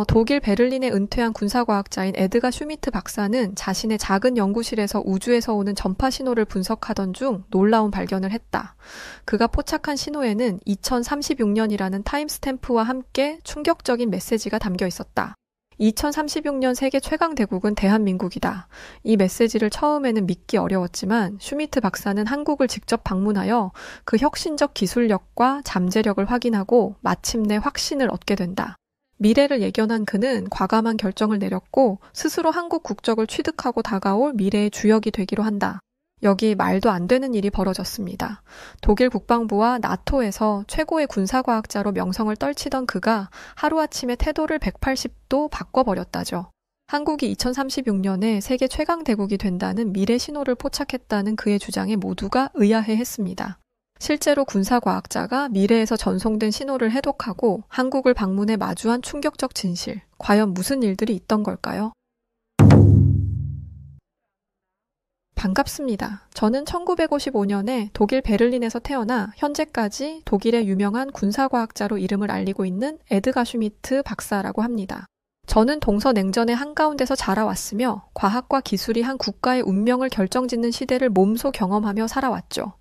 독일 베를린에 은퇴한 군사과학자인 에드가 슈미트 박사는 자신의 작은 연구실에서 우주에서 오는 전파 신호를 분석하던 중 놀라운 발견을 했다. 그가 포착한 신호에는 2036년이라는 타임스탬프와 함께 충격적인 메시지가 담겨 있었다. 2036년 세계 최강 대국은 대한민국이다. 이 메시지를 처음에는 믿기 어려웠지만 슈미트 박사는 한국을 직접 방문하여 그 혁신적 기술력과 잠재력을 확인하고 마침내 확신을 얻게 된다. 미래를 예견한 그는 과감한 결정을 내렸고 스스로 한국 국적을 취득하고 다가올 미래의 주역이 되기로 한다. 여기 말도 안 되는 일이 벌어졌습니다. 독일 국방부와 나토에서 최고의 군사과학자로 명성을 떨치던 그가 하루아침에 태도를 180도 바꿔버렸다죠. 한국이 2036년에 세계 최강 대국이 된다는 미래 신호를 포착했다는 그의 주장에 모두가 의아해했습니다. 실제로 군사과학자가 미래에서 전송된 신호를 해독하고 한국을 방문해 마주한 충격적 진실. 과연 무슨 일들이 있던 걸까요? 반갑습니다. 저는 1955년에 독일 베를린에서 태어나 현재까지 독일의 유명한 군사과학자로 이름을 알리고 있는 에드가 슈미트 박사라고 합니다. 저는 동서냉전의 한가운데서 자라왔으며 과학과 기술이 한 국가의 운명을 결정짓는 시대를 몸소 경험하며 살아왔죠.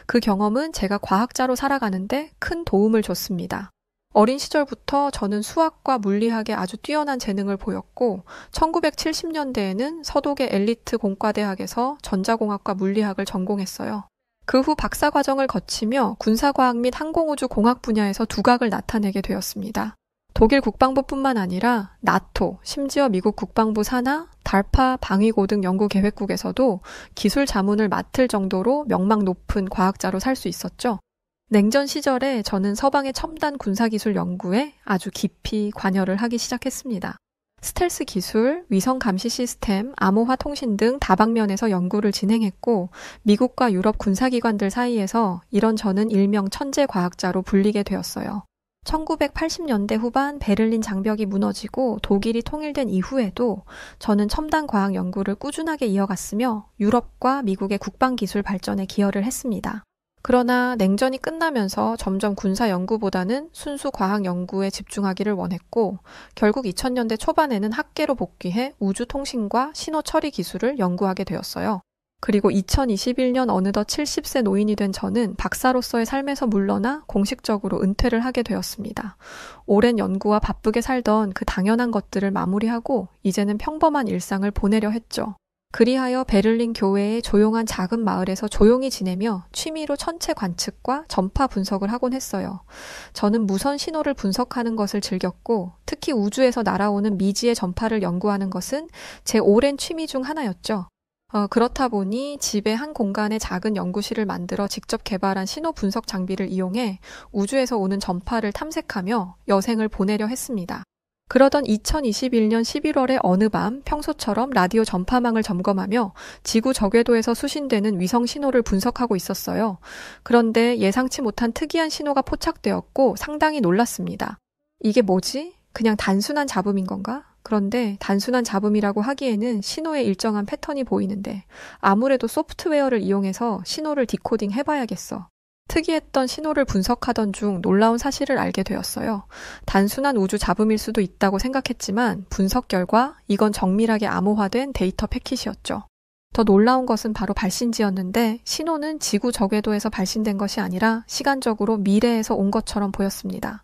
그 경험은 제가 과학자로 살아가는데 큰 도움을 줬습니다. 어린 시절부터 저는 수학과 물리학에 아주 뛰어난 재능을 보였고 1970년대에는 서독의 엘리트 공과대학에서 전자공학과 물리학을 전공했어요. 그 후 박사과정을 거치며 군사과학 및 항공우주공학 분야에서 두각을 나타내게 되었습니다. 독일 국방부뿐만 아니라 나토, 심지어 미국 국방부 산하, 달파 방위고 등 연구계획국에서도 기술 자문을 맡을 정도로 명망 높은 과학자로 살 수 있었죠. 냉전 시절에 저는 서방의 첨단 군사기술 연구에 아주 깊이 관여를 하기 시작했습니다. 스텔스 기술, 위성 감시 시스템, 암호화 통신 등 다방면에서 연구를 진행했고 미국과 유럽 군사기관들 사이에서 이런 저는 일명 천재 과학자로 불리게 되었어요. 1980년대 후반 베를린 장벽이 무너지고 독일이 통일된 이후에도 저는 첨단 과학 연구를 꾸준하게 이어갔으며 유럽과 미국의 국방기술 발전에 기여를 했습니다. 그러나 냉전이 끝나면서 점점 군사 연구보다는 순수 과학 연구에 집중하기를 원했고 결국 2000년대 초반에는 학계로 복귀해 우주 통신과 신호 처리 기술을 연구하게 되었어요. 그리고 2021년 어느덧 70세 노인이 된 저는 박사로서의 삶에서 물러나 공식적으로 은퇴를 하게 되었습니다. 오랜 연구와 바쁘게 살던 그 당연한 것들을 마무리하고 이제는 평범한 일상을 보내려 했죠. 그리하여 베를린 교외의 조용한 작은 마을에서 조용히 지내며 취미로 천체 관측과 전파 분석을 하곤 했어요. 저는 무선 신호를 분석하는 것을 즐겼고 특히 우주에서 날아오는 미지의 전파를 연구하는 것은 제 오랜 취미 중 하나였죠. 그렇다 보니 집에 한 공간에 작은 연구실을 만들어 직접 개발한 신호 분석 장비를 이용해 우주에서 오는 전파를 탐색하며 여생을 보내려 했습니다. 그러던 2021년 11월의 어느 밤 평소처럼 라디오 전파망을 점검하며 지구 저궤도에서 수신되는 위성 신호를 분석하고 있었어요. 그런데 예상치 못한 특이한 신호가 포착되었고 상당히 놀랐습니다. 이게 뭐지? 그냥 단순한 잡음인 건가? 그런데 단순한 잡음이라고 하기에는 신호에 일정한 패턴이 보이는데 아무래도 소프트웨어를 이용해서 신호를 디코딩 해봐야겠어. 특이했던 신호를 분석하던 중 놀라운 사실을 알게 되었어요. 단순한 우주 잡음일 수도 있다고 생각했지만 분석 결과 이건 정밀하게 암호화된 데이터 패킷이었죠. 더 놀라운 것은 바로 발신지였는데 신호는 지구 저궤도에서 발신된 것이 아니라 시간적으로 미래에서 온 것처럼 보였습니다.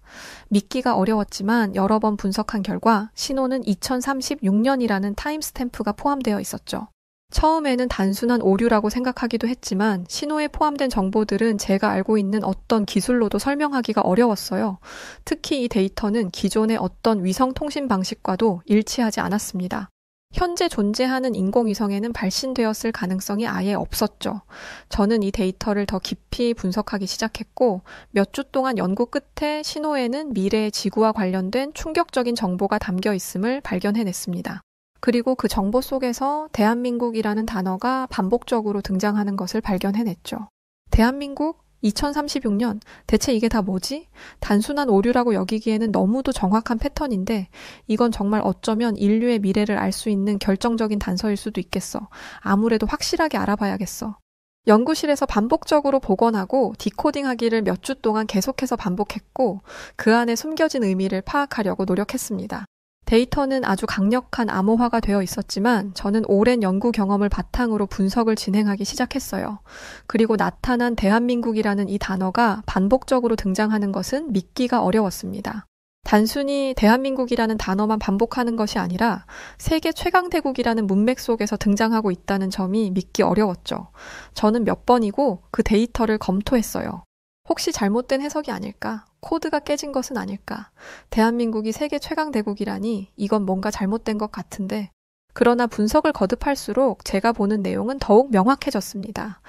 믿기가 어려웠지만 여러 번 분석한 결과 신호는 2036년이라는 타임스탬프가 포함되어 있었죠. 처음에는 단순한 오류라고 생각하기도 했지만 신호에 포함된 정보들은 제가 알고 있는 어떤 기술로도 설명하기가 어려웠어요. 특히 이 데이터는 기존의 어떤 위성 통신 방식과도 일치하지 않았습니다. 현재 존재하는 인공위성에는 발신되었을 가능성이 아예 없었죠. 저는 이 데이터를 더 깊이 분석하기 시작했고 몇 주 동안 연구 끝에 신호에는 미래의 지구와 관련된 충격적인 정보가 담겨 있음을 발견해냈습니다. 그리고 그 정보 속에서 대한민국이라는 단어가 반복적으로 등장하는 것을 발견해냈죠. 대한민국? 2036년? 대체 이게 다 뭐지? 단순한 오류라고 여기기에는 너무도 정확한 패턴인데 이건 정말 어쩌면 인류의 미래를 알 수 있는 결정적인 단서일 수도 있겠어. 아무래도 확실하게 알아봐야겠어. 연구실에서 반복적으로 복원하고 디코딩하기를 몇 주 동안 계속해서 반복했고 그 안에 숨겨진 의미를 파악하려고 노력했습니다. 데이터는 아주 강력한 암호화가 되어 있었지만 저는 오랜 연구 경험을 바탕으로 분석을 진행하기 시작했어요. 그리고 나타난 대한민국이라는 이 단어가 반복적으로 등장하는 것은 믿기가 어려웠습니다. 단순히 대한민국이라는 단어만 반복하는 것이 아니라 세계 최강대국이라는 문맥 속에서 등장하고 있다는 점이 믿기 어려웠죠. 저는 몇 번이고 그 데이터를 검토했어요. 혹시 잘못된 해석이 아닐까? 코드가 깨진 것은 아닐까? 대한민국이 세계 최강대국이라니 이건 뭔가 잘못된 것 같은데. 그러나 분석을 거듭할수록 제가 보는 내용은 더욱 명확해졌습니다.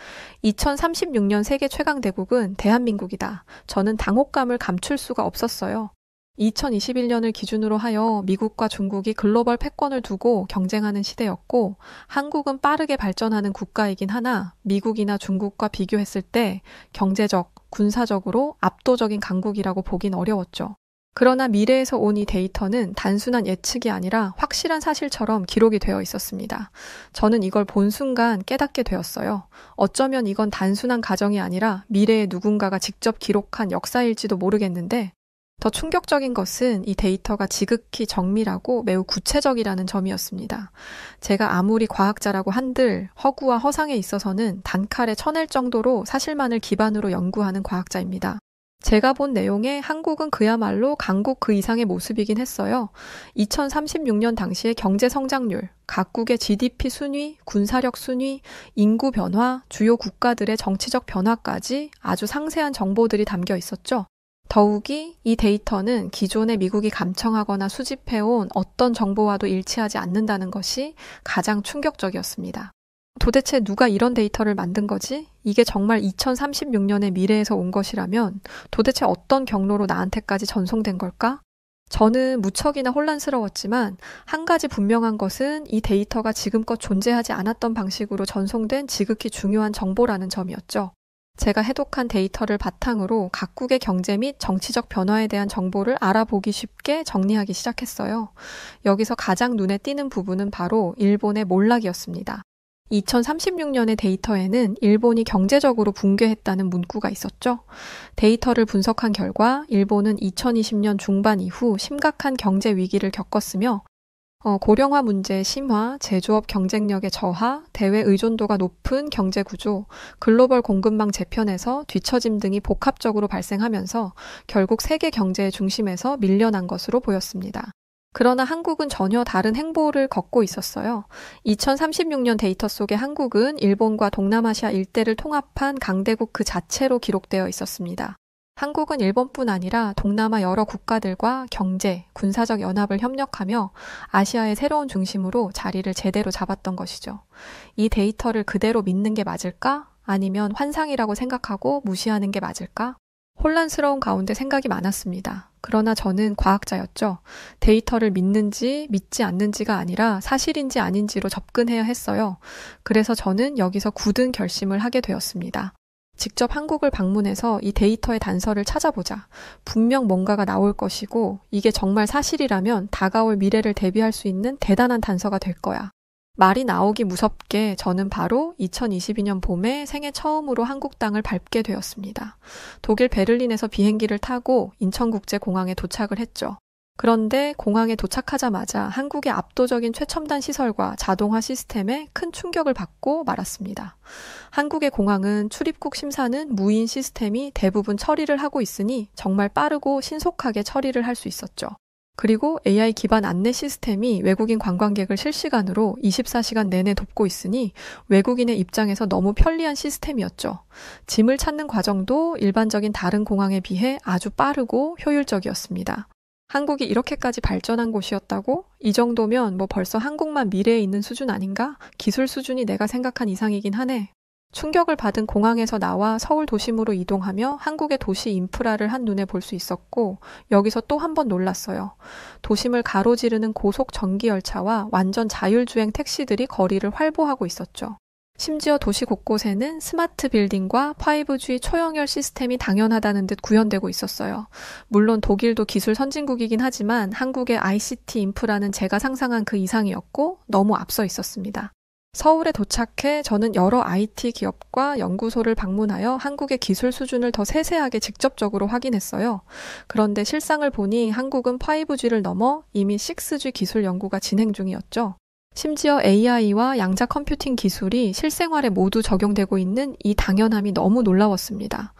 2036년 세계 최강대국은 대한민국이다. 저는 당혹감을 감출 수가 없었어요. 2021년을 기준으로 하여 미국과 중국이 글로벌 패권을 두고 경쟁하는 시대였고, 한국은 빠르게 발전하는 국가이긴 하나 미국이나 중국과 비교했을 때 경제적, 군사적으로 압도적인 강국이라고 보긴 어려웠죠. 그러나 미래에서 온 이 데이터는 단순한 예측이 아니라 확실한 사실처럼 기록이 되어 있었습니다. 저는 이걸 본 순간 깨닫게 되었어요. 어쩌면 이건 단순한 가정이 아니라 미래의 누군가가 직접 기록한 역사일지도 모르겠는데, 더 충격적인 것은 이 데이터가 지극히 정밀하고 매우 구체적이라는 점이었습니다. 제가 아무리 과학자라고 한들 허구와 허상에 있어서는 단칼에 쳐낼 정도로 사실만을 기반으로 연구하는 과학자입니다. 제가 본 내용에 한국은 그야말로 강국 그 이상의 모습이긴 했어요. 2036년 당시의 경제 성장률, 각국의 GDP 순위, 군사력 순위, 인구 변화, 주요 국가들의 정치적 변화까지 아주 상세한 정보들이 담겨 있었죠. 더욱이 이 데이터는 기존에 미국이 감청하거나 수집해온 어떤 정보와도 일치하지 않는다는 것이 가장 충격적이었습니다. 도대체 누가 이런 데이터를 만든 거지? 이게 정말 2036년의 미래에서 온 것이라면 도대체 어떤 경로로 나한테까지 전송된 걸까? 저는 무척이나 혼란스러웠지만 한 가지 분명한 것은 이 데이터가 지금껏 존재하지 않았던 방식으로 전송된 지극히 중요한 정보라는 점이었죠. 제가 해독한 데이터를 바탕으로 각국의 경제 및 정치적 변화에 대한 정보를 알아보기 쉽게 정리하기 시작했어요. 여기서 가장 눈에 띄는 부분은 바로 일본의 몰락이었습니다. 2036년의 데이터에는 일본이 경제적으로 붕괴했다는 문구가 있었죠. 데이터를 분석한 결과 일본은 2020년 중반 이후 심각한 경제 위기를 겪었으며 고령화 문제의 심화, 제조업 경쟁력의 저하, 대외 의존도가 높은 경제 구조, 글로벌 공급망 재편에서 뒤처짐 등이 복합적으로 발생하면서 결국 세계 경제의 중심에서 밀려난 것으로 보였습니다. 그러나 한국은 전혀 다른 행보를 걷고 있었어요. 2036년 데이터 속에 한국은 일본과 동남아시아 일대를 통합한 강대국 그 자체로 기록되어 있었습니다. 한국은 일본뿐 아니라 동남아 여러 국가들과 경제, 군사적 연합을 협력하며 아시아의 새로운 중심으로 자리를 제대로 잡았던 것이죠. 이 데이터를 그대로 믿는 게 맞을까? 아니면 환상이라고 생각하고 무시하는 게 맞을까? 혼란스러운 가운데 생각이 많았습니다. 그러나 저는 과학자였죠. 데이터를 믿는지 믿지 않는지가 아니라 사실인지 아닌지로 접근해야 했어요. 그래서 저는 여기서 굳은 결심을 하게 되었습니다. 직접 한국을 방문해서 이 데이터의 단서를 찾아보자. 분명 뭔가가 나올 것이고 이게 정말 사실이라면 다가올 미래를 대비할 수 있는 대단한 단서가 될 거야. 말이 나오기 무섭게 저는 바로 2022년 봄에 생애 처음으로 한국 땅을 밟게 되었습니다. 독일 베를린에서 비행기를 타고 인천국제공항에 도착을 했죠. 그런데 공항에 도착하자마자 한국의 압도적인 최첨단 시설과 자동화 시스템에 큰 충격을 받고 말았습니다. 한국의 공항은 출입국 심사는 무인 시스템이 대부분 처리를 하고 있으니 정말 빠르고 신속하게 처리를 할 수 있었죠. 그리고 AI 기반 안내 시스템이 외국인 관광객을 실시간으로 24시간 내내 돕고 있으니 외국인의 입장에서 너무 편리한 시스템이었죠. 짐을 찾는 과정도 일반적인 다른 공항에 비해 아주 빠르고 효율적이었습니다. 한국이 이렇게까지 발전한 곳이었다고? 이 정도면 뭐 벌써 한국만 미래에 있는 수준 아닌가? 기술 수준이 내가 생각한 이상이긴 하네. 충격을 받은 공항에서 나와 서울 도심으로 이동하며 한국의 도시 인프라를 한눈에 볼 수 있었고 여기서 또 한 번 놀랐어요. 도심을 가로지르는 고속 전기열차와 완전 자율주행 택시들이 거리를 활보하고 있었죠. 심지어 도시 곳곳에는 스마트 빌딩과 5G 초연결 시스템이 당연하다는 듯 구현되고 있었어요. 물론 독일도 기술 선진국이긴 하지만 한국의 ICT 인프라는 제가 상상한 그 이상이었고 너무 앞서 있었습니다. 서울에 도착해 저는 여러 IT 기업과 연구소를 방문하여 한국의 기술 수준을 더 세세하게 직접적으로 확인했어요. 그런데 실상을 보니 한국은 5G를 넘어 이미 6G 기술 연구가 진행 중이었죠. 심지어 AI와 양자 컴퓨팅 기술이 실생활에 모두 적용되고 있는 이 당연함이 너무 놀라웠습니다.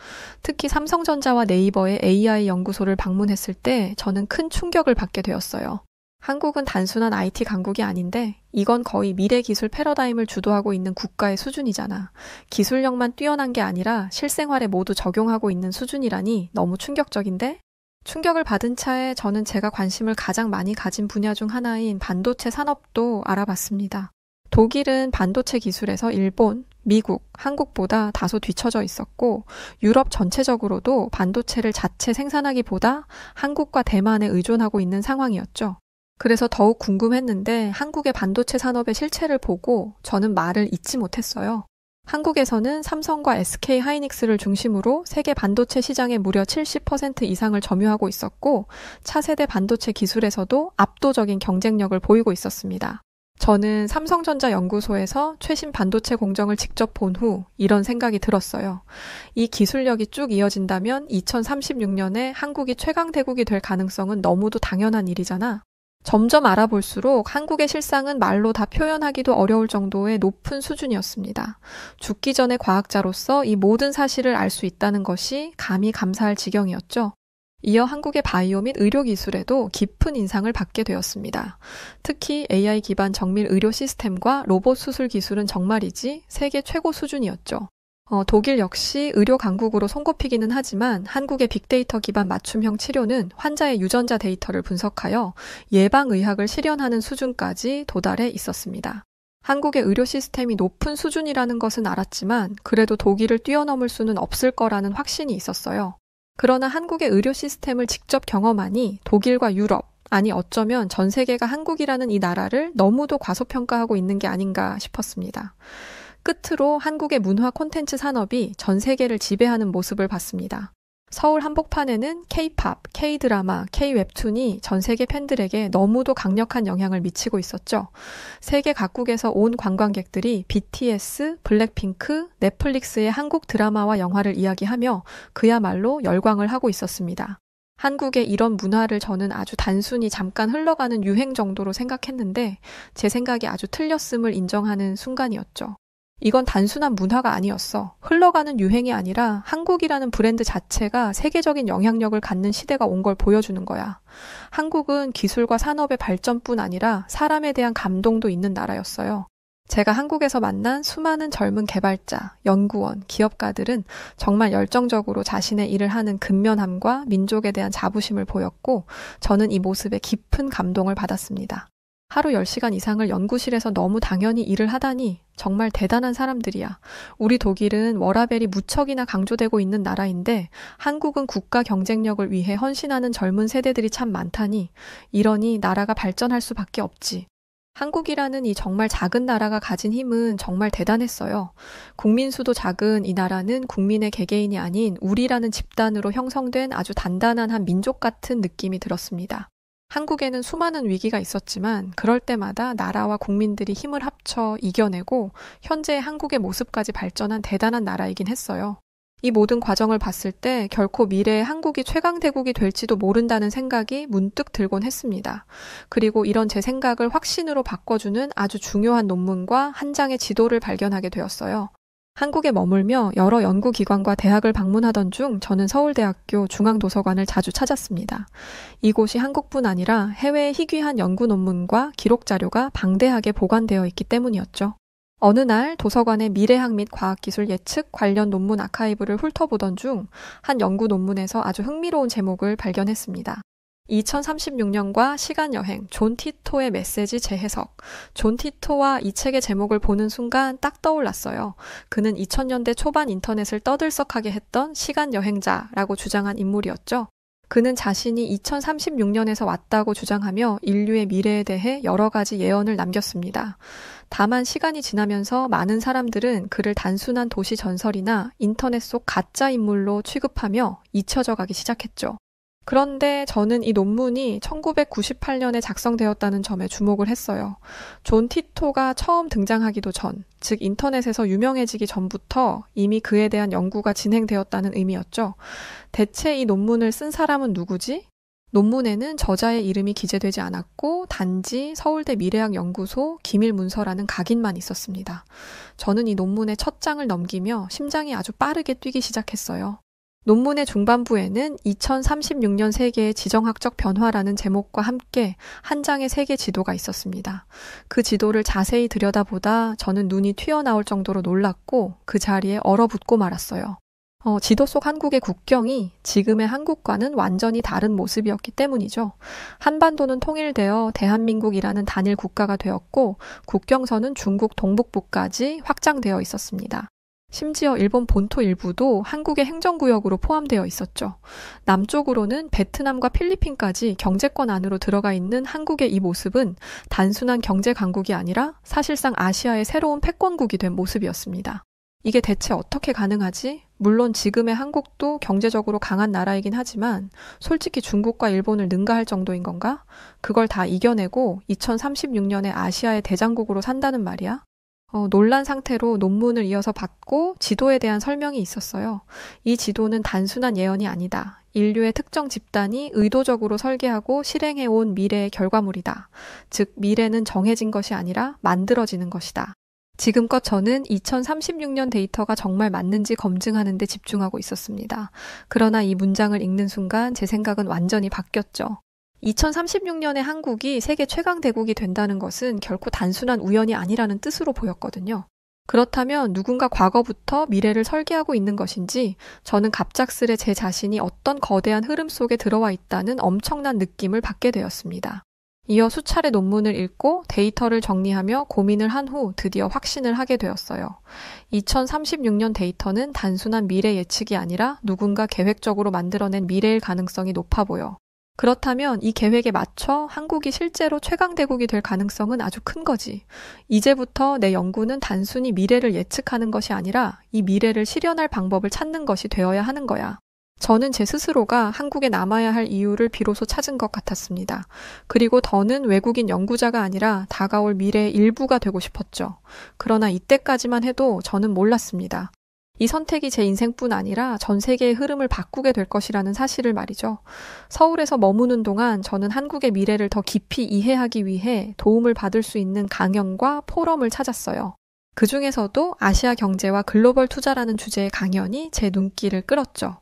특히 삼성전자와 네이버의 AI 연구소를 방문했을 때 저는 큰 충격을 받게 되었어요. 한국은 단순한 IT 강국이 아닌데 이건 거의 미래 기술 패러다임을 주도하고 있는 국가의 수준이잖아. 기술력만 뛰어난 게 아니라 실생활에 모두 적용하고 있는 수준이라니 너무 충격적인데? 충격을 받은 차에 저는 제가 관심을 가장 많이 가진 분야 중 하나인 반도체 산업도 알아봤습니다. 독일은 반도체 기술에서 일본, 미국, 한국보다 다소 뒤처져 있었고 유럽 전체적으로도 반도체를 자체 생산하기보다 한국과 대만에 의존하고 있는 상황이었죠. 그래서 더욱 궁금했는데 한국의 반도체 산업의 실체를 보고 저는 말을 잇지 못했어요. 한국에서는 삼성과 SK 하이닉스를 중심으로 세계 반도체 시장의 무려 70% 이상을 점유하고 있었고 차세대 반도체 기술에서도 압도적인 경쟁력을 보이고 있었습니다. 저는 삼성전자 연구소에서 최신 반도체 공정을 직접 본 후 이런 생각이 들었어요. 이 기술력이 쭉 이어진다면 2036년에 한국이 최강대국이 될 가능성은 너무도 당연한 일이잖아. 점점 알아볼수록 한국의 실상은 말로 다 표현하기도 어려울 정도의 높은 수준이었습니다. 죽기 전에 과학자로서 이 모든 사실을 알 수 있다는 것이 감히 감사할 지경이었죠. 이어 한국의 바이오 및 의료 기술에도 깊은 인상을 받게 되었습니다. 특히 AI 기반 정밀 의료 시스템과 로봇 수술 기술은 정말이지 세계 최고 수준이었죠. 독일 역시 의료 강국으로 손꼽히기는 하지만 한국의 빅데이터 기반 맞춤형 치료는 환자의 유전자 데이터를 분석하여 예방의학을 실현하는 수준까지 도달해 있었습니다. 한국의 의료 시스템이 높은 수준이라는 것은 알았지만 그래도 독일을 뛰어넘을 수는 없을 거라는 확신이 있었어요. 그러나 한국의 의료 시스템을 직접 경험하니 독일과 유럽, 아니 어쩌면 전 세계가 한국이라는 이 나라를 너무도 과소평가하고 있는 게 아닌가 싶었습니다. 끝으로 한국의 문화 콘텐츠 산업이 전 세계를 지배하는 모습을 봤습니다. 서울 한복판에는 K-팝, K-드라마, K-웹툰이 전 세계 팬들에게 너무도 강력한 영향을 미치고 있었죠. 세계 각국에서 온 관광객들이 BTS, 블랙핑크, 넷플릭스의 한국 드라마와 영화를 이야기하며 그야말로 열광을 하고 있었습니다. 한국의 이런 문화를 저는 아주 단순히 잠깐 흘러가는 유행 정도로 생각했는데 제 생각이 아주 틀렸음을 인정하는 순간이었죠. 이건 단순한 문화가 아니었어. 흘러가는 유행이 아니라 한국이라는 브랜드 자체가 세계적인 영향력을 갖는 시대가 온 걸 보여주는 거야. 한국은 기술과 산업의 발전뿐 아니라 사람에 대한 감동도 있는 나라였어요. 제가 한국에서 만난 수많은 젊은 개발자, 연구원, 기업가들은 정말 열정적으로 자신의 일을 하는 근면함과 민족에 대한 자부심을 보였고 저는 이 모습에 깊은 감동을 받았습니다. 하루 10시간 이상을 연구실에서 너무 당연히 일을 하다니 정말 대단한 사람들이야. 우리 독일은 워라밸이 무척이나 강조되고 있는 나라인데 한국은 국가 경쟁력을 위해 헌신하는 젊은 세대들이 참 많다니 이러니 나라가 발전할 수밖에 없지. 한국이라는 이 정말 작은 나라가 가진 힘은 정말 대단했어요. 국민 수도 작은 이 나라는 국민의 개개인이 아닌 우리라는 집단으로 형성된 아주 단단한 한 민족 같은 느낌이 들었습니다. 한국에는 수많은 위기가 있었지만 그럴 때마다 나라와 국민들이 힘을 합쳐 이겨내고 현재의 한국의 모습까지 발전한 대단한 나라이긴 했어요. 이 모든 과정을 봤을 때 결코 미래의 한국이 최강대국이 될지도 모른다는 생각이 문득 들곤 했습니다. 그리고 이런 제 생각을 확신으로 바꿔주는 아주 중요한 논문과 한 장의 지도를 발견하게 되었어요. 한국에 머물며 여러 연구기관과 대학을 방문하던 중 저는 서울대학교 중앙도서관을 자주 찾았습니다. 이곳이 한국뿐 아니라 해외의 희귀한 연구 논문과 기록 자료가 방대하게 보관되어 있기 때문이었죠. 어느 날 도서관의 미래학 및 과학기술 예측 관련 논문 아카이브를 훑어보던 중 한 연구 논문에서 아주 흥미로운 제목을 발견했습니다. 2036년과 시간여행, 존 티토의 메시지 재해석. 존 티토와 이 책의 제목을 보는 순간 딱 떠올랐어요. 그는 2000년대 초반 인터넷을 떠들썩하게 했던 시간여행자라고 주장한 인물이었죠. 그는 자신이 2036년에서 왔다고 주장하며 인류의 미래에 대해 여러 가지 예언을 남겼습니다. 다만 시간이 지나면서 많은 사람들은 그를 단순한 도시 전설이나 인터넷 속 가짜 인물로 취급하며 잊혀져 가기 시작했죠. 그런데 저는 이 논문이 1998년에 작성되었다는 점에 주목을 했어요. 존 티토가 처음 등장하기도 전, 즉 인터넷에서 유명해지기 전부터 이미 그에 대한 연구가 진행되었다는 의미였죠. 대체 이 논문을 쓴 사람은 누구지? 논문에는 저자의 이름이 기재되지 않았고 단지 서울대 미래학연구소 기밀문서라는 각인만 있었습니다. 저는 이 논문의 첫 장을 넘기며 심장이 아주 빠르게 뛰기 시작했어요. 논문의 중반부에는 2036년 세계의 지정학적 변화라는 제목과 함께 한 장의 세계 지도가 있었습니다. 그 지도를 자세히 들여다보다 저는 눈이 튀어나올 정도로 놀랐고 그 자리에 얼어붙고 말았어요. 지도 속 한국의 국경이 지금의 한국과는 완전히 다른 모습이었기 때문이죠. 한반도는 통일되어 대한민국이라는 단일 국가가 되었고 국경선은 중국 동북부까지 확장되어 있었습니다. 심지어 일본 본토 일부도 한국의 행정구역으로 포함되어 있었죠. 남쪽으로는 베트남과 필리핀까지 경제권 안으로 들어가 있는 한국의 이 모습은 단순한 경제 강국이 아니라 사실상 아시아의 새로운 패권국이 된 모습이었습니다. 이게 대체 어떻게 가능하지? 물론 지금의 한국도 경제적으로 강한 나라이긴 하지만 솔직히 중국과 일본을 능가할 정도인 건가? 그걸 다 이겨내고 2036년에 아시아의 대장국으로 산다는 말이야? 놀란 상태로 논문을 이어서 받고 지도에 대한 설명이 있었어요. 이 지도는 단순한 예언이 아니다. 인류의 특정 집단이 의도적으로 설계하고 실행해온 미래의 결과물이다. 즉, 미래는 정해진 것이 아니라 만들어지는 것이다. 지금껏 저는 2036년 데이터가 정말 맞는지 검증하는 데 집중하고 있었습니다. 그러나 이 문장을 읽는 순간 제 생각은 완전히 바뀌었죠. 2036년에 한국이 세계 최강 대국이 된다는 것은 결코 단순한 우연이 아니라는 뜻으로 보였거든요. 그렇다면 누군가 과거부터 미래를 설계하고 있는 것인지 저는 갑작스레 제 자신이 어떤 거대한 흐름 속에 들어와 있다는 엄청난 느낌을 받게 되었습니다. 이어 수차례 논문을 읽고 데이터를 정리하며 고민을 한 후 드디어 확신을 하게 되었어요. 2036년 데이터는 단순한 미래 예측이 아니라 누군가 계획적으로 만들어낸 미래일 가능성이 높아 보여. 그렇다면 이 계획에 맞춰 한국이 실제로 최강대국이 될 가능성은 아주 큰 거지. 이제부터 내 연구는 단순히 미래를 예측하는 것이 아니라 이 미래를 실현할 방법을 찾는 것이 되어야 하는 거야. 저는 제 스스로가 한국에 남아야 할 이유를 비로소 찾은 것 같았습니다. 그리고 더는 외국인 연구자가 아니라 다가올 미래의 일부가 되고 싶었죠. 그러나 이때까지만 해도 저는 몰랐습니다. 이 선택이 제 인생뿐 아니라 전 세계의 흐름을 바꾸게 될 것이라는 사실을 말이죠. 서울에서 머무는 동안 저는 한국의 미래를 더 깊이 이해하기 위해 도움을 받을 수 있는 강연과 포럼을 찾았어요. 그 중에서도 아시아 경제와 글로벌 투자라는 주제의 강연이 제 눈길을 끌었죠.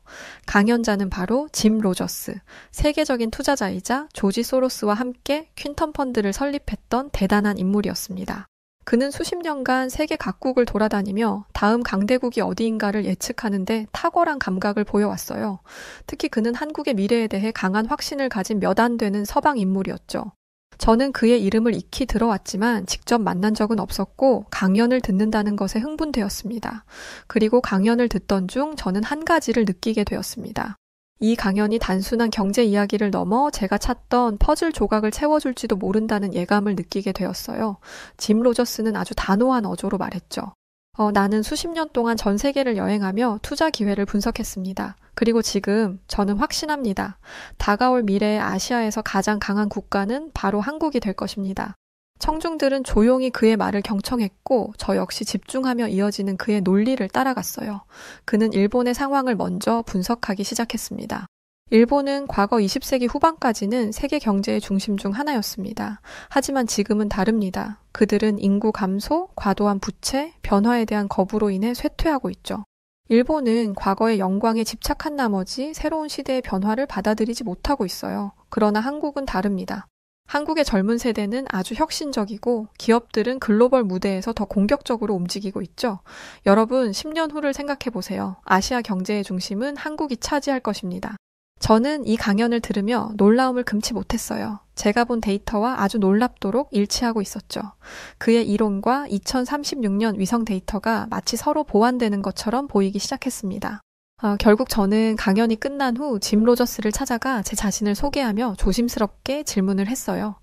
강연자는 바로 짐 로저스, 세계적인 투자자이자 조지 소로스와 함께 퀸턴 펀드를 설립했던 대단한 인물이었습니다. 그는 수십 년간 세계 각국을 돌아다니며 다음 강대국이 어디인가를 예측하는데 탁월한 감각을 보여왔어요. 특히 그는 한국의 미래에 대해 강한 확신을 가진 몇 안 되는 서방 인물이었죠. 저는 그의 이름을 익히 들어왔지만 직접 만난 적은 없었고 강연을 듣는다는 것에 흥분되었습니다. 그리고 강연을 듣던 중 저는 한 가지를 느끼게 되었습니다. 이 강연이 단순한 경제 이야기를 넘어 제가 찾던 퍼즐 조각을 채워줄지도 모른다는 예감을 느끼게 되었어요. 짐 로저스는 아주 단호한 어조로 말했죠. 나는 수십 년 동안 전 세계를 여행하며 투자 기회를 분석했습니다. 그리고 지금 저는 확신합니다. 다가올 미래의 아시아에서 가장 강한 국가는 바로 한국이 될 것입니다. 청중들은 조용히 그의 말을 경청했고 저 역시 집중하며 이어지는 그의 논리를 따라갔어요. 그는 일본의 상황을 먼저 분석하기 시작했습니다. 일본은 과거 20세기 후반까지는 세계 경제의 중심 중 하나였습니다. 하지만 지금은 다릅니다. 그들은 인구 감소, 과도한 부채, 변화에 대한 거부로 인해 쇠퇴하고 있죠. 일본은 과거의 영광에 집착한 나머지 새로운 시대의 변화를 받아들이지 못하고 있어요. 그러나 한국은 다릅니다. 한국의 젊은 세대는 아주 혁신적이고 기업들은 글로벌 무대에서 더 공격적으로 움직이고 있죠. 여러분, 10년 후를 생각해 보세요. 아시아 경제의 중심은 한국이 차지할 것입니다. 저는 이 강연을 들으며 놀라움을 금치 못했어요. 제가 본 데이터와 아주 놀랍도록 일치하고 있었죠. 그의 이론과 2036년 위성 데이터가 마치 서로 보완되는 것처럼 보이기 시작했습니다. 결국 저는 강연이 끝난 후 짐 로저스를 찾아가 제 자신을 소개하며 조심스럽게 질문을 했어요.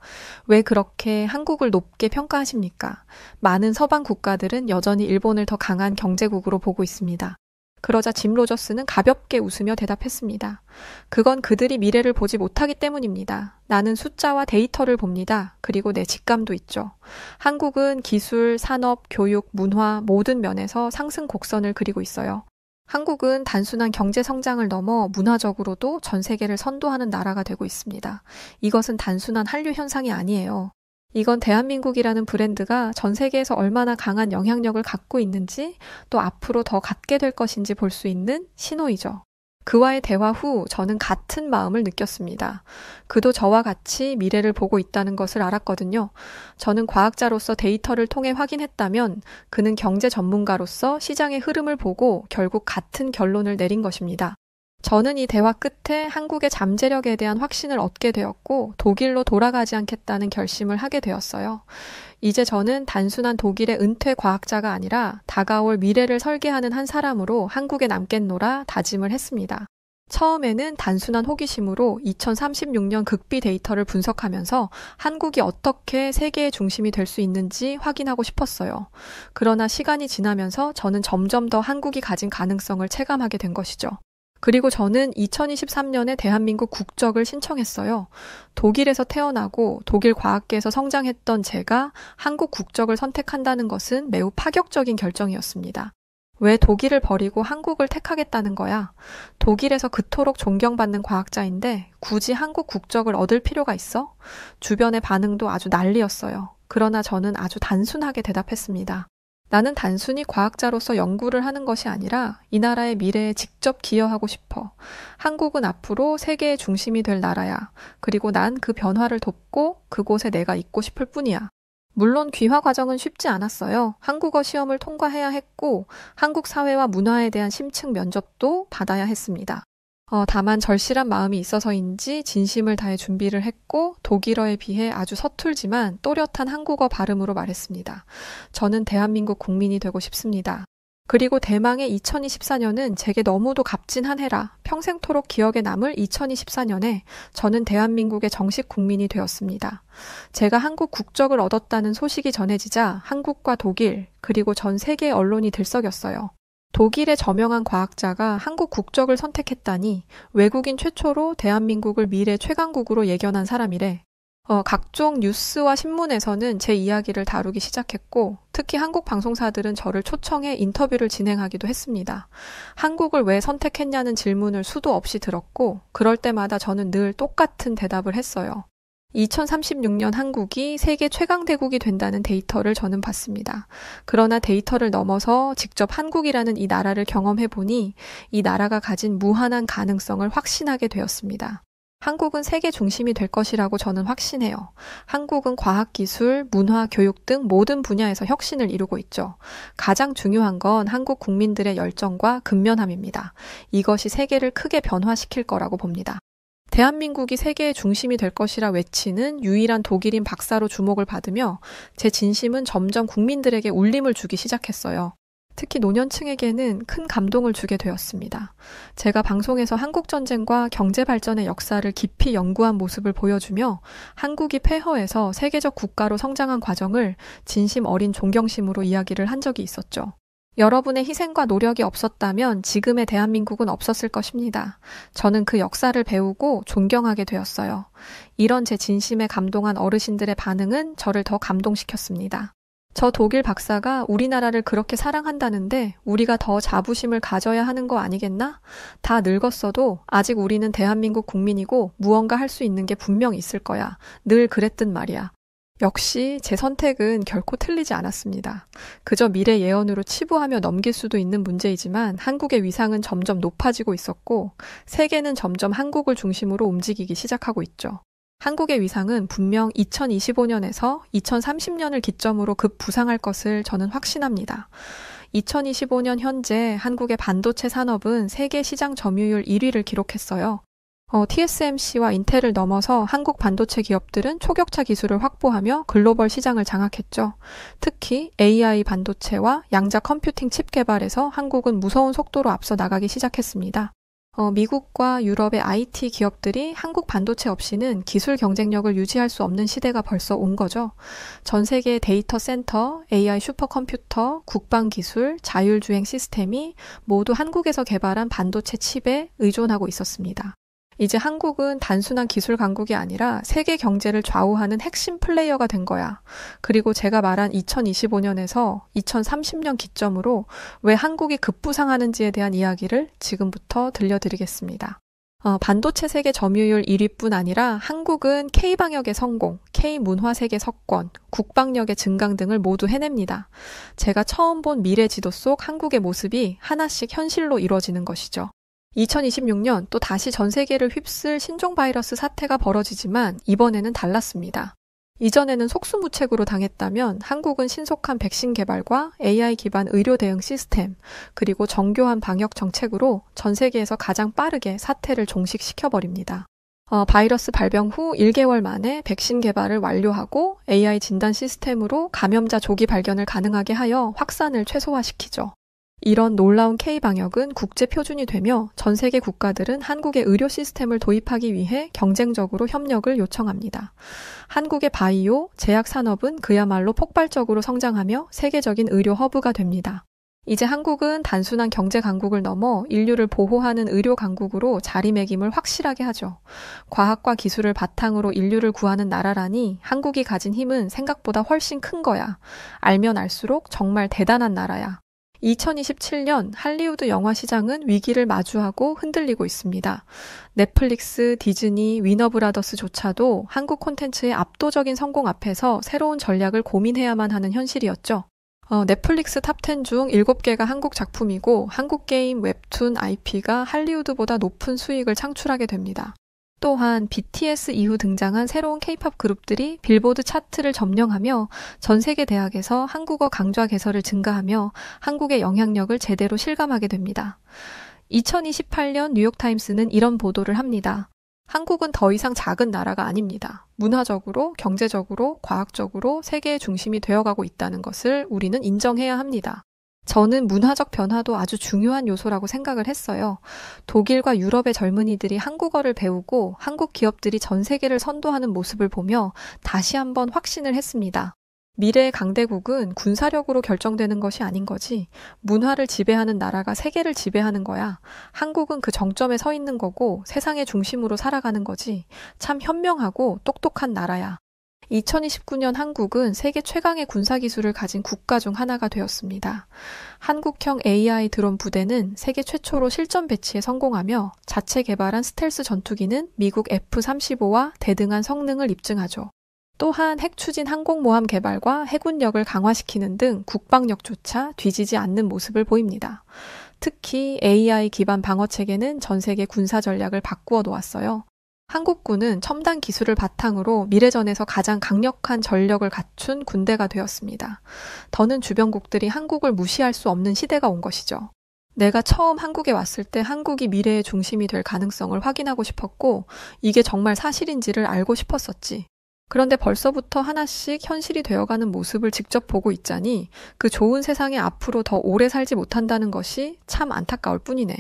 왜 그렇게 한국을 높게 평가하십니까? 많은 서방 국가들은 여전히 일본을 더 강한 경제국으로 보고 있습니다. 그러자 짐 로저스는 가볍게 웃으며 대답했습니다. 그건 그들이 미래를 보지 못하기 때문입니다. 나는 숫자와 데이터를 봅니다. 그리고 내 직감도 있죠. 한국은 기술, 산업, 교육, 문화 모든 면에서 상승 곡선을 그리고 있어요. 한국은 단순한 경제 성장을 넘어 문화적으로도 전 세계를 선도하는 나라가 되고 있습니다. 이것은 단순한 한류 현상이 아니에요. 이건 대한민국이라는 브랜드가 전 세계에서 얼마나 강한 영향력을 갖고 있는지 또 앞으로 더 갖게 될 것인지 볼 수 있는 신호이죠. 그와의 대화 후 저는 같은 마음을 느꼈습니다. 그도 저와 같이 미래를 보고 있다는 것을 알았거든요. 저는 과학자로서 데이터를 통해 확인했다면 그는 경제 전문가로서 시장의 흐름을 보고 결국 같은 결론을 내린 것입니다. 저는 이 대화 끝에 한국의 잠재력에 대한 확신을 얻게 되었고 독일로 돌아가지 않겠다는 결심을 하게 되었어요. 이제 저는 단순한 독일의 은퇴 과학자가 아니라 다가올 미래를 설계하는 한 사람으로 한국에 남겠노라 다짐을 했습니다. 처음에는 단순한 호기심으로 2036년 극비 데이터를 분석하면서 한국이 어떻게 세계의 중심이 될 수 있는지 확인하고 싶었어요. 그러나 시간이 지나면서 저는 점점 더 한국이 가진 가능성을 체감하게 된 것이죠. 그리고 저는 2023년에 대한민국 국적을 신청했어요. 독일에서 태어나고 독일 과학계에서 성장했던 제가 한국 국적을 선택한다는 것은 매우 파격적인 결정이었습니다. 왜 독일을 버리고 한국을 택하겠다는 거야? 독일에서 그토록 존경받는 과학자인데 굳이 한국 국적을 얻을 필요가 있어? 주변의 반응도 아주 난리였어요. 그러나 저는 아주 단순하게 대답했습니다. 나는 단순히 과학자로서 연구를 하는 것이 아니라 이 나라의 미래에 직접 기여하고 싶어. 한국은 앞으로 세계의 중심이 될 나라야. 그리고 난 그 변화를 돕고 그곳에 내가 있고 싶을 뿐이야. 물론 귀화 과정은 쉽지 않았어요. 한국어 시험을 통과해야 했고 한국 사회와 문화에 대한 심층 면접도 받아야 했습니다. 다만 절실한 마음이 있어서인지 진심을 다해 준비를 했고 독일어에 비해 아주 서툴지만 또렷한 한국어 발음으로 말했습니다. 저는 대한민국 국민이 되고 싶습니다. 그리고 대망의 2024년은 제게 너무도 값진 한 해라. 평생토록 기억에 남을 2024년에 저는 대한민국의 정식 국민이 되었습니다. 제가 한국 국적을 얻었다는 소식이 전해지자 한국과 독일 그리고 전 세계 언론이 들썩였어요. 독일의 저명한 과학자가 한국 국적을 선택했다니 외국인 최초로 대한민국을 미래 최강국으로 예견한 사람이래. 각종 뉴스와 신문에서는 제 이야기를 다루기 시작했고 특히 한국 방송사들은 저를 초청해 인터뷰를 진행하기도 했습니다. 한국을 왜 선택했냐는 질문을 수도 없이 들었고 그럴 때마다 저는 늘 똑같은 대답을 했어요. 2036년 한국이 세계 최강대국이 된다는 데이터를 저는 봤습니다. 그러나 데이터를 넘어서 직접 한국이라는 이 나라를 경험해보니 이 나라가 가진 무한한 가능성을 확신하게 되었습니다. 한국은 세계 중심이 될 것이라고 저는 확신해요. 한국은 과학기술, 문화, 교육 등 모든 분야에서 혁신을 이루고 있죠. 가장 중요한 건 한국 국민들의 열정과 근면함입니다. 이것이 세계를 크게 변화시킬 거라고 봅니다. 대한민국이 세계의 중심이 될 것이라 외치는 유일한 독일인 박사로 주목을 받으며 제 진심은 점점 국민들에게 울림을 주기 시작했어요. 특히 노년층에게는 큰 감동을 주게 되었습니다. 제가 방송에서 한국전쟁과 경제발전의 역사를 깊이 연구한 모습을 보여주며 한국이 폐허에서 세계적 국가로 성장한 과정을 진심 어린 존경심으로 이야기를 한 적이 있었죠. 여러분의 희생과 노력이 없었다면 지금의 대한민국은 없었을 것입니다. 저는 그 역사를 배우고 존경하게 되었어요. 이런 제 진심에 감동한 어르신들의 반응은 저를 더 감동시켰습니다. 저 독일 박사가 우리나라를 그렇게 사랑한다는데 우리가 더 자부심을 가져야 하는 거 아니겠나? 다 늙었어도 아직 우리는 대한민국 국민이고 무언가 할 수 있는 게 분명 있을 거야. 늘 그랬단 말이야. 역시 제 선택은 결코 틀리지 않았습니다. 그저 미래 예언으로 치부하며 넘길 수도 있는 문제이지만 한국의 위상은 점점 높아지고 있었고 세계는 점점 한국을 중심으로 움직이기 시작하고 있죠. 한국의 위상은 분명 2025년에서 2030년을 기점으로 급부상할 것을 저는 확신합니다. 2025년 현재 한국의 반도체 산업은 세계 시장 점유율 1위를 기록했어요. TSMC와 인텔을 넘어서 한국 반도체 기업들은 초격차 기술을 확보하며 글로벌 시장을 장악했죠. 특히 AI 반도체와 양자 컴퓨팅 칩 개발에서 한국은 무서운 속도로 앞서 나가기 시작했습니다. 미국과 유럽의 IT 기업들이 한국 반도체 없이는 기술 경쟁력을 유지할 수 없는 시대가 벌써 온 거죠. 전 세계의 데이터 센터, AI 슈퍼컴퓨터, 국방 기술, 자율주행 시스템이 모두 한국에서 개발한 반도체 칩에 의존하고 있었습니다. 이제 한국은 단순한 기술 강국이 아니라 세계 경제를 좌우하는 핵심 플레이어가 된 거야. 그리고 제가 말한 2025년에서 2030년 기점으로 왜 한국이 급부상하는지에 대한 이야기를 지금부터 들려드리겠습니다. 반도체 세계 점유율 1위뿐 아니라 한국은 K방역의 성공, K문화 세계 석권, 국방력의 증강 등을 모두 해냅니다. 제가 처음 본 미래 지도 속 한국의 모습이 하나씩 현실로 이루어지는 것이죠. 2026년 또 다시 전 세계를 휩쓸 신종 바이러스 사태가 벌어지지만 이번에는 달랐습니다. 이전에는 속수무책으로 당했다면 한국은 신속한 백신 개발과 AI 기반 의료 대응 시스템, 그리고 정교한 방역 정책으로 전 세계에서 가장 빠르게 사태를 종식시켜버립니다. 바이러스 발병 후 1개월 만에 백신 개발을 완료하고 AI 진단 시스템으로 감염자 조기 발견을 가능하게 하여 확산을 최소화시키죠. 이런 놀라운 K방역은 국제 표준이 되며 전 세계 국가들은 한국의 의료 시스템을 도입하기 위해 경쟁적으로 협력을 요청합니다. 한국의 바이오, 제약 산업은 그야말로 폭발적으로 성장하며 세계적인 의료 허브가 됩니다. 이제 한국은 단순한 경제 강국을 넘어 인류를 보호하는 의료 강국으로 자리매김을 확실하게 하죠. 과학과 기술을 바탕으로 인류를 구하는 나라라니 한국이 가진 힘은 생각보다 훨씬 큰 거야. 알면 알수록 정말 대단한 나라야. 2027년 할리우드 영화 시장은 위기를 마주하고 흔들리고 있습니다. 넷플릭스, 디즈니, 위너브라더스조차도 한국 콘텐츠의 압도적인 성공 앞에서 새로운 전략을 고민해야만 하는 현실이었죠. 넷플릭스 탑10 중 7개가 한국 작품이고 한국 게임, 웹툰, IP가 할리우드보다 높은 수익을 창출하게 됩니다. 또한 BTS 이후 등장한 새로운 K-팝 그룹들이 빌보드 차트를 점령하며 전 세계 대학에서 한국어 강좌 개설을 증가하며 한국의 영향력을 제대로 실감하게 됩니다. 2028년 뉴욕타임스는 이런 보도를 합니다. 한국은 더 이상 작은 나라가 아닙니다. 문화적으로, 경제적으로, 과학적으로 세계의 중심이 되어가고 있다는 것을 우리는 인정해야 합니다. 저는 문화적 변화도 아주 중요한 요소라고 생각을 했어요. 독일과 유럽의 젊은이들이 한국어를 배우고 한국 기업들이 전 세계를 선도하는 모습을 보며 다시 한번 확신을 했습니다. 미래의 강대국은 군사력으로 결정되는 것이 아닌 거지. 문화를 지배하는 나라가 세계를 지배하는 거야. 한국은 그 정점에 서 있는 거고 세상의 중심으로 살아가는 거지. 참 현명하고 똑똑한 나라야. 2029년 한국은 세계 최강의 군사기술을 가진 국가 중 하나가 되었습니다. 한국형 AI 드론 부대는 세계 최초로 실전 배치에 성공하며 자체 개발한 스텔스 전투기는 미국 F-35와 대등한 성능을 입증하죠. 또한 핵추진 항공모함 개발과 해군력을 강화시키는 등 국방력조차 뒤지지 않는 모습을 보입니다. 특히 AI 기반 방어체계는 전 세계 군사 전략을 바꾸어 놓았어요. 한국군은 첨단 기술을 바탕으로 미래전에서 가장 강력한 전력을 갖춘 군대가 되었습니다. 더는 주변국들이 한국을 무시할 수 없는 시대가 온 것이죠. 내가 처음 한국에 왔을 때 한국이 미래의 중심이 될 가능성을 확인하고 싶었고 이게 정말 사실인지를 알고 싶었었지. 그런데 벌써부터 하나씩 현실이 되어가는 모습을 직접 보고 있자니 그 좋은 세상에 앞으로 더 오래 살지 못한다는 것이 참 안타까울 뿐이네.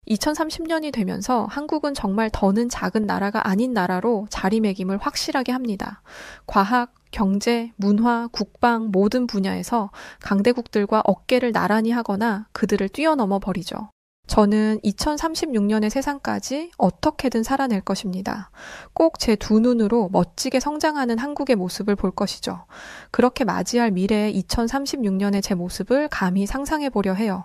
2030년이 되면서 한국은 정말 더는 작은 나라가 아닌 나라로 자리매김을 확실하게 합니다. 과학, 경제, 문화, 국방 모든 분야에서 강대국들과 어깨를 나란히 하거나 그들을 뛰어넘어 버리죠. 저는 2036년의 세상까지 어떻게든 살아낼 것입니다. 꼭 제 두 눈으로 멋지게 성장하는 한국의 모습을 볼 것이죠. 그렇게 맞이할 미래의 2036년의 제 모습을 감히 상상해 보려 해요.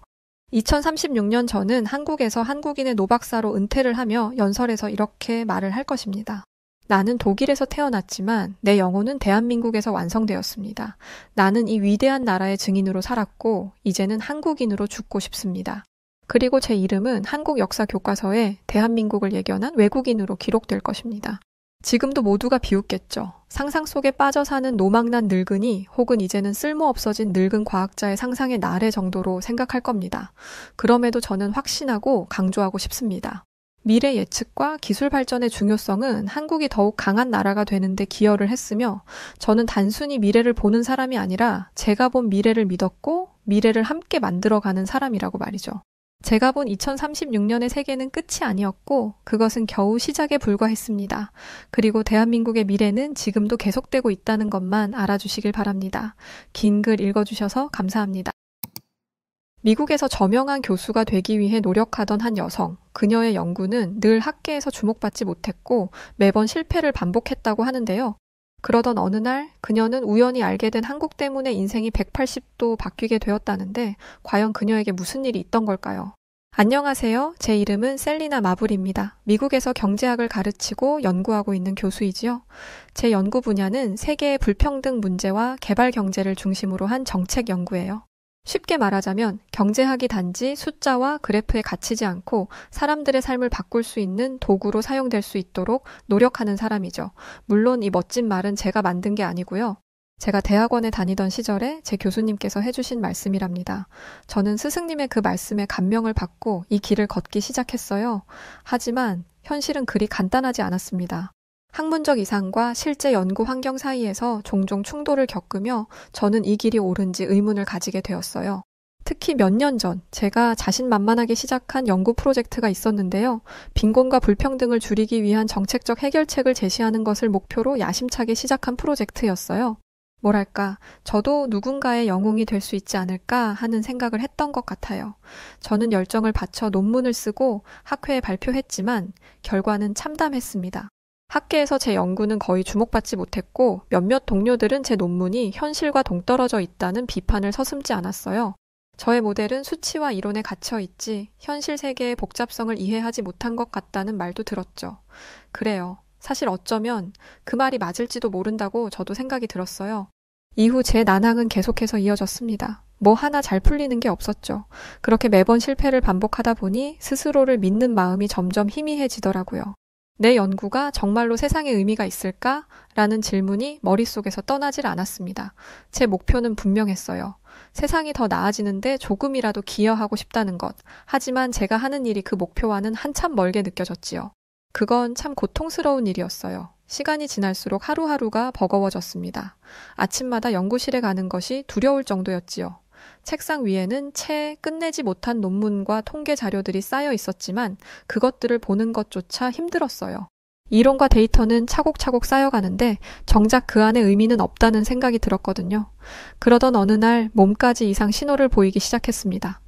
2036년 저는 한국에서 한국인의 노박사로 은퇴를 하며 연설에서 이렇게 말을 할 것입니다. 나는 독일에서 태어났지만 내 영혼은 대한민국에서 완성되었습니다. 나는 이 위대한 나라의 증인으로 살았고 이제는 한국인으로 죽고 싶습니다. 그리고 제 이름은 한국 역사 교과서에 대한민국을 예견한 외국인으로 기록될 것입니다. 지금도 모두가 비웃겠죠. 상상 속에 빠져 사는 노망난 늙은이 혹은 이제는 쓸모없어진 늙은 과학자의 상상의 나래 정도로 생각할 겁니다. 그럼에도 저는 확신하고 강조하고 싶습니다. 미래 예측과 기술 발전의 중요성은 한국이 더욱 강한 나라가 되는 데 기여를 했으며 저는 단순히 미래를 보는 사람이 아니라 제가 본 미래를 믿었고 미래를 함께 만들어가는 사람이라고 말이죠. 제가 본 2036년의 세계는 끝이 아니었고 그것은 겨우 시작에 불과했습니다. 그리고 대한민국의 미래는 지금도 계속되고 있다는 것만 알아주시길 바랍니다. 긴 글 읽어주셔서 감사합니다. 미국에서 저명한 교수가 되기 위해 노력하던 한 여성, 그녀의 연구는 늘 학계에서 주목받지 못했고 매번 실패를 반복했다고 하는데요. 그러던 어느 날 그녀는 우연히 알게 된 한국 때문에 인생이 180도 바뀌게 되었다는데 과연 그녀에게 무슨 일이 있던 걸까요? 안녕하세요. 제 이름은 셀리나 마블입니다. 미국에서 경제학을 가르치고 연구하고 있는 교수이지요. 제 연구 분야는 세계의 불평등 문제와 개발 경제를 중심으로 한 정책 연구예요. 쉽게 말하자면 경제학이 단지 숫자와 그래프에 갇히지 않고 사람들의 삶을 바꿀 수 있는 도구로 사용될 수 있도록 노력하는 사람이죠. 물론 이 멋진 말은 제가 만든 게 아니고요. 제가 대학원에 다니던 시절에 제 교수님께서 해주신 말씀이랍니다. 저는 스승님의 그 말씀에 감명을 받고 이 길을 걷기 시작했어요. 하지만 현실은 그리 간단하지 않았습니다. 학문적 이상과 실제 연구 환경 사이에서 종종 충돌을 겪으며 저는 이 길이 옳은지 의문을 가지게 되었어요. 특히 몇 년 전 제가 자신만만하게 시작한 연구 프로젝트가 있었는데요. 빈곤과 불평등을 줄이기 위한 정책적 해결책을 제시하는 것을 목표로 야심차게 시작한 프로젝트였어요. 뭐랄까, 저도 누군가의 영웅이 될 수 있지 않을까 하는 생각을 했던 것 같아요. 저는 열정을 바쳐 논문을 쓰고 학회에 발표했지만 결과는 참담했습니다. 학계에서 제 연구는 거의 주목받지 못했고 몇몇 동료들은 제 논문이 현실과 동떨어져 있다는 비판을 서슴지 않았어요. 저의 모델은 수치와 이론에 갇혀 있지 현실 세계의 복잡성을 이해하지 못한 것 같다는 말도 들었죠. 그래요. 사실 어쩌면 그 말이 맞을지도 모른다고 저도 생각이 들었어요. 이후 제 난항은 계속해서 이어졌습니다. 뭐 하나 잘 풀리는 게 없었죠. 그렇게 매번 실패를 반복하다 보니 스스로를 믿는 마음이 점점 희미해지더라고요. 내 연구가 정말로 세상에 의미가 있을까? 라는 질문이 머릿속에서 떠나질 않았습니다. 제 목표는 분명했어요. 세상이 더 나아지는데 조금이라도 기여하고 싶다는 것. 하지만 제가 하는 일이 그 목표와는 한참 멀게 느껴졌지요. 그건 참 고통스러운 일이었어요. 시간이 지날수록 하루하루가 버거워졌습니다. 아침마다 연구실에 가는 것이 두려울 정도였지요. 책상 위에는 채 끝내지 못한 논문과 통계 자료들이 쌓여 있었지만 그것들을 보는 것조차 힘들었어요. 이론과 데이터는 차곡차곡 쌓여가는데 정작 그 안에 의미는 없다는 생각이 들었거든요. 그러던 어느 날 몸까지 이상 신호를 보이기 시작했습니다.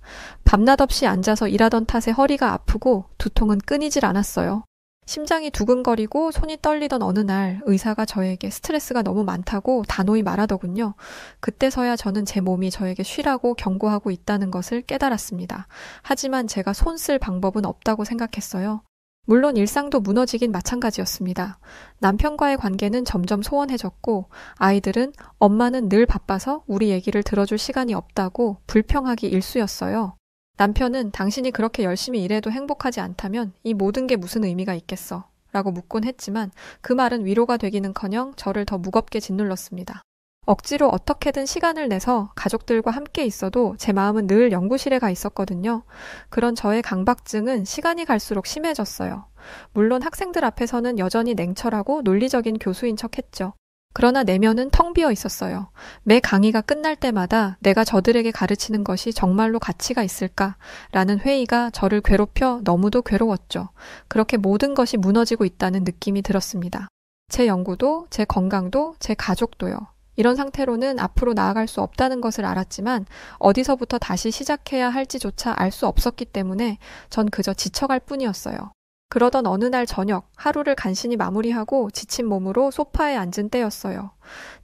밤낮 없이 앉아서 일하던 탓에 허리가 아프고 두통은 끊이질 않았어요. 심장이 두근거리고 손이 떨리던 어느 날 의사가 저에게 스트레스가 너무 많다고 단호히 말하더군요. 그때서야 저는 제 몸이 저에게 쉬라고 경고하고 있다는 것을 깨달았습니다. 하지만 제가 손 쓸 방법은 없다고 생각했어요. 물론 일상도 무너지긴 마찬가지였습니다. 남편과의 관계는 점점 소원해졌고 아이들은 엄마는 늘 바빠서 우리 얘기를 들어줄 시간이 없다고 불평하기 일쑤였어요. 남편은 당신이 그렇게 열심히 일해도 행복하지 않다면 이 모든 게 무슨 의미가 있겠어? 라고 묻곤 했지만 그 말은 위로가 되기는커녕 저를 더 무겁게 짓눌렀습니다. 억지로 어떻게든 시간을 내서 가족들과 함께 있어도 제 마음은 늘 연구실에 가 있었거든요. 그런 저의 강박증은 시간이 갈수록 심해졌어요. 물론 학생들 앞에서는 여전히 냉철하고 논리적인 교수인 척했죠. 그러나 내면은 텅 비어 있었어요. 매 강의가 끝날 때마다 내가 저들에게 가르치는 것이 정말로 가치가 있을까라는 회의가 저를 괴롭혀 너무도 괴로웠죠. 그렇게 모든 것이 무너지고 있다는 느낌이 들었습니다. 제 연구도, 제 건강도, 제 가족도요. 이런 상태로는 앞으로 나아갈 수 없다는 것을 알았지만 어디서부터 다시 시작해야 할지조차 알 수 없었기 때문에 전 그저 지쳐갈 뿐이었어요. 그러던 어느 날 저녁, 하루를 간신히 마무리하고 지친 몸으로 소파에 앉은 때였어요.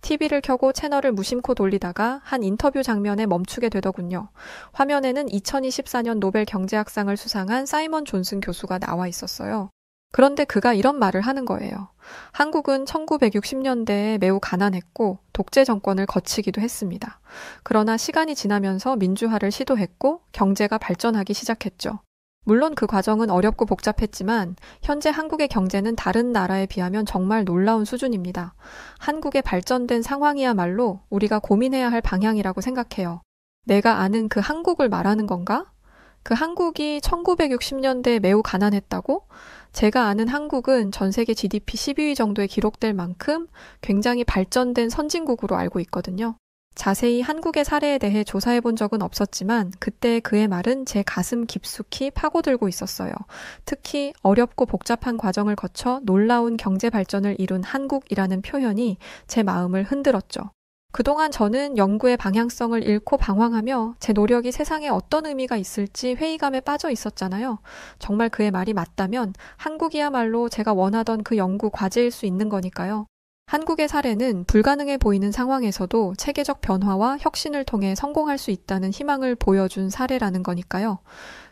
TV를 켜고 채널을 무심코 돌리다가 한 인터뷰 장면에 멈추게 되더군요. 화면에는 2024년 노벨 경제학상을 수상한 사이먼 존슨 교수가 나와 있었어요. 그런데 그가 이런 말을 하는 거예요. 한국은 1960년대에 매우 가난했고 독재 정권을 거치기도 했습니다. 그러나 시간이 지나면서 민주화를 시도했고 경제가 발전하기 시작했죠. 물론 그 과정은 어렵고 복잡했지만 현재 한국의 경제는 다른 나라에 비하면 정말 놀라운 수준입니다. 한국의 발전된 상황이야말로 우리가 고민해야 할 방향이라고 생각해요. 내가 아는 그 한국을 말하는 건가? 그 한국이 1960년대에 매우 가난했다고? 제가 아는 한국은 전 세계 GDP 12위 정도에 기록될 만큼 굉장히 발전된 선진국으로 알고 있거든요. 자세히 한국의 사례에 대해 조사해 본 적은 없었지만 그때 그의 말은 제 가슴 깊숙이 파고들고 있었어요. 특히 어렵고 복잡한 과정을 거쳐 놀라운 경제 발전을 이룬 한국이라는 표현이 제 마음을 흔들었죠. 그동안 저는 연구의 방향성을 잃고 방황하며 제 노력이 세상에 어떤 의미가 있을지 회의감에 빠져 있었잖아요. 정말 그의 말이 맞다면 한국이야말로 제가 원하던 그 연구 과제일 수 있는 거니까요. 한국의 사례는 불가능해 보이는 상황에서도 체계적 변화와 혁신을 통해 성공할 수 있다는 희망을 보여준 사례라는 거니까요.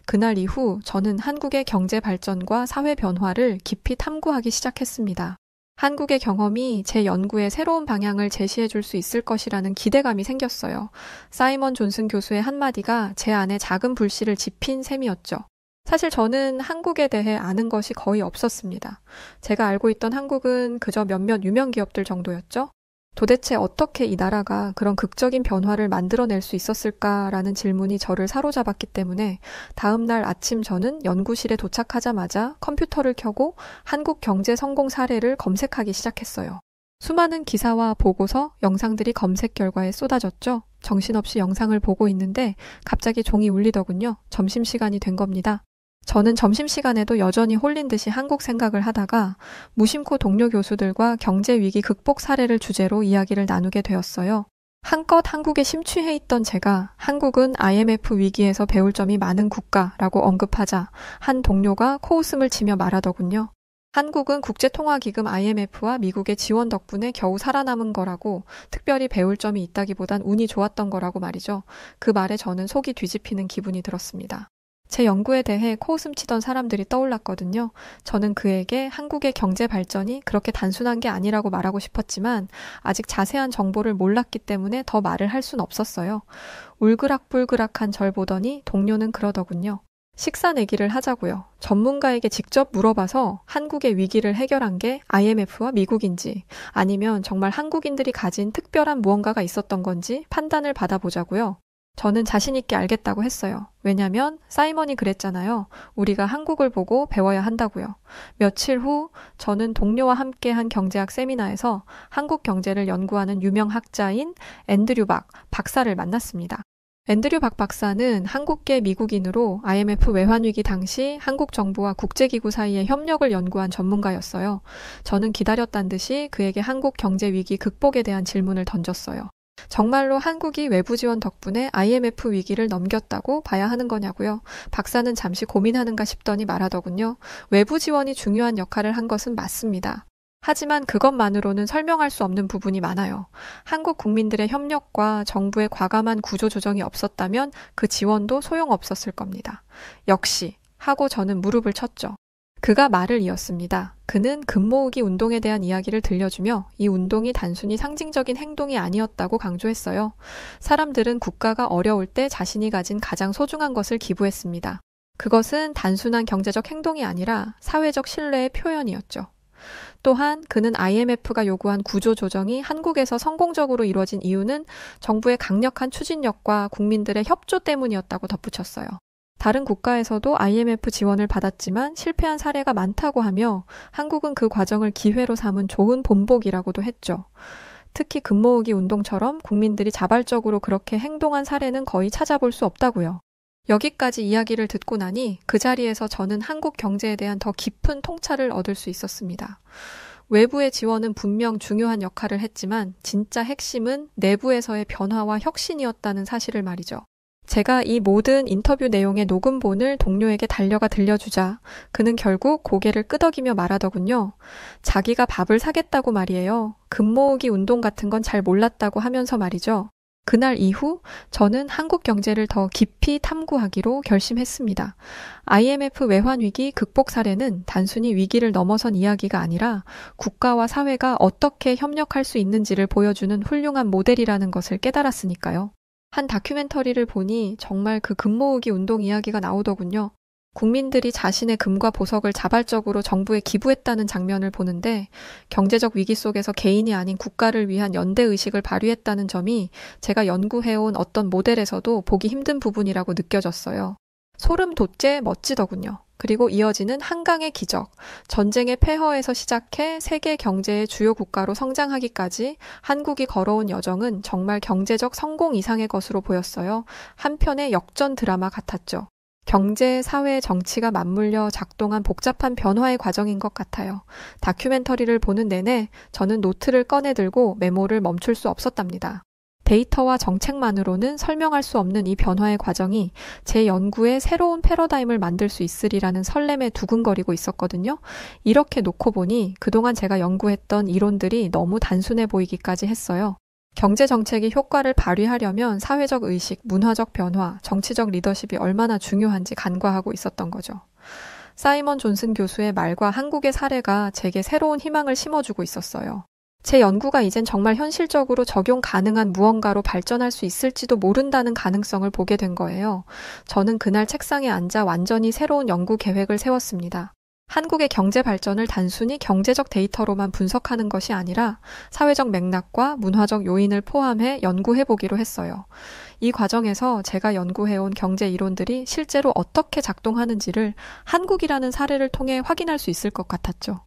그날 이후 저는 한국의 경제 발전과 사회 변화를 깊이 탐구하기 시작했습니다. 한국의 경험이 제 연구에 새로운 방향을 제시해 줄 수 있을 것이라는 기대감이 생겼어요. 사이먼 존슨 교수의 한마디가 제 안에 작은 불씨를 지핀 셈이었죠. 사실 저는 한국에 대해 아는 것이 거의 없었습니다. 제가 알고 있던 한국은 그저 몇몇 유명 기업들 정도였죠. 도대체 어떻게 이 나라가 그런 극적인 변화를 만들어낼 수 있었을까라는 질문이 저를 사로잡았기 때문에 다음 날 아침 저는 연구실에 도착하자마자 컴퓨터를 켜고 한국 경제 성공 사례를 검색하기 시작했어요. 수많은 기사와 보고서, 영상들이 검색 결과에 쏟아졌죠. 정신없이 영상을 보고 있는데 갑자기 종이 울리더군요. 점심시간이 된 겁니다. 저는 점심시간에도 여전히 홀린 듯이 한국 생각을 하다가 무심코 동료 교수들과 경제 위기 극복 사례를 주제로 이야기를 나누게 되었어요. 한껏 한국에 심취해 있던 제가 한국은 IMF 위기에서 배울 점이 많은 국가라고 언급하자 한 동료가 코웃음을 치며 말하더군요. 한국은 국제통화기금 IMF와 미국의 지원 덕분에 겨우 살아남은 거라고, 특별히 배울 점이 있다기보단 운이 좋았던 거라고 말이죠. 그 말에 저는 속이 뒤집히는 기분이 들었습니다. 제 연구에 대해 코웃음 치던 사람들이 떠올랐거든요. 저는 그에게 한국의 경제 발전이 그렇게 단순한 게 아니라고 말하고 싶었지만 아직 자세한 정보를 몰랐기 때문에 더 말을 할 순 없었어요. 울그락불그락한 절 보더니 동료는 그러더군요. 식사 내기를 하자고요. 전문가에게 직접 물어봐서 한국의 위기를 해결한 게 IMF와 미국인지 아니면 정말 한국인들이 가진 특별한 무언가가 있었던 건지 판단을 받아보자고요. 저는 자신 있게 알겠다고 했어요. 왜냐면 사이먼이 그랬잖아요. 우리가 한국을 보고 배워야 한다고요. 며칠 후 저는 동료와 함께한 경제학 세미나에서 한국 경제를 연구하는 유명 학자인 앤드류 박 박사를 만났습니다. 앤드류 박 박사는 한국계 미국인으로 IMF 외환위기 당시 한국 정부와 국제기구 사이의 협력을 연구한 전문가였어요. 저는 기다렸단 듯이 그에게 한국 경제 위기 극복에 대한 질문을 던졌어요. 정말로 한국이 외부 지원 덕분에 IMF 위기를 넘겼다고 봐야 하는 거냐고요. 박사는 잠시 고민하는가 싶더니 말하더군요. 외부 지원이 중요한 역할을 한 것은 맞습니다. 하지만 그것만으로는 설명할 수 없는 부분이 많아요. 한국 국민들의 협력과 정부의 과감한 구조조정이 없었다면 그 지원도 소용없었을 겁니다. 역시 하고 저는 무릎을 쳤죠. 그가 말을 이었습니다. 그는 금 모으기 운동에 대한 이야기를 들려주며 이 운동이 단순히 상징적인 행동이 아니었다고 강조했어요. 사람들은 국가가 어려울 때 자신이 가진 가장 소중한 것을 기부했습니다. 그것은 단순한 경제적 행동이 아니라 사회적 신뢰의 표현이었죠. 또한 그는 IMF가 요구한 구조조정이 한국에서 성공적으로 이루어진 이유는 정부의 강력한 추진력과 국민들의 협조 때문이었다고 덧붙였어요. 다른 국가에서도 IMF 지원을 받았지만 실패한 사례가 많다고 하며 한국은 그 과정을 기회로 삼은 좋은 본보기라고도 했죠. 특히 금 모으기 운동처럼 국민들이 자발적으로 그렇게 행동한 사례는 거의 찾아볼 수 없다고요. 여기까지 이야기를 듣고 나니 그 자리에서 저는 한국 경제에 대한 더 깊은 통찰을 얻을 수 있었습니다. 외부의 지원은 분명 중요한 역할을 했지만 진짜 핵심은 내부에서의 변화와 혁신이었다는 사실을 말이죠. 제가 이 모든 인터뷰 내용의 녹음본을 동료에게 달려가 들려주자 그는 결국 고개를 끄덕이며 말하더군요. 자기가 밥을 사겠다고 말이에요. 금 모으기 운동 같은 건 잘 몰랐다고 하면서 말이죠. 그날 이후 저는 한국 경제를 더 깊이 탐구하기로 결심했습니다. IMF 외환위기 극복 사례는 단순히 위기를 넘어선 이야기가 아니라 국가와 사회가 어떻게 협력할 수 있는지를 보여주는 훌륭한 모델이라는 것을 깨달았으니까요. 한 다큐멘터리를 보니 정말 그 금 모으기 운동 이야기가 나오더군요. 국민들이 자신의 금과 보석을 자발적으로 정부에 기부했다는 장면을 보는데 경제적 위기 속에서 개인이 아닌 국가를 위한 연대의식을 발휘했다는 점이 제가 연구해온 어떤 모델에서도 보기 힘든 부분이라고 느껴졌어요. 소름 돋게 멋지더군요. 그리고 이어지는 한강의 기적, 전쟁의 폐허에서 시작해 세계 경제의 주요 국가로 성장하기까지 한국이 걸어온 여정은 정말 경제적 성공 이상의 것으로 보였어요. 한편의 역전 드라마 같았죠. 경제, 사회, 정치가 맞물려 작동한 복잡한 변화의 과정인 것 같아요. 다큐멘터리를 보는 내내 저는 노트를 꺼내들고 메모를 멈출 수 없었답니다. 데이터와 정책만으로는 설명할 수 없는 이 변화의 과정이 제 연구에 새로운 패러다임을 만들 수 있으리라는 설렘에 두근거리고 있었거든요. 이렇게 놓고 보니 그동안 제가 연구했던 이론들이 너무 단순해 보이기까지 했어요. 경제 정책이 효과를 발휘하려면 사회적 의식, 문화적 변화, 정치적 리더십이 얼마나 중요한지 간과하고 있었던 거죠. 사이먼 존슨 교수의 말과 한국의 사례가 제게 새로운 희망을 심어주고 있었어요. 제 연구가 이젠 정말 현실적으로 적용 가능한 무언가로 발전할 수 있을지도 모른다는 가능성을 보게 된 거예요. 저는 그날 책상에 앉아 완전히 새로운 연구 계획을 세웠습니다. 한국의 경제 발전을 단순히 경제적 데이터로만 분석하는 것이 아니라 사회적 맥락과 문화적 요인을 포함해 연구해보기로 했어요. 이 과정에서 제가 연구해온 경제 이론들이 실제로 어떻게 작동하는지를 한국이라는 사례를 통해 확인할 수 있을 것 같았죠.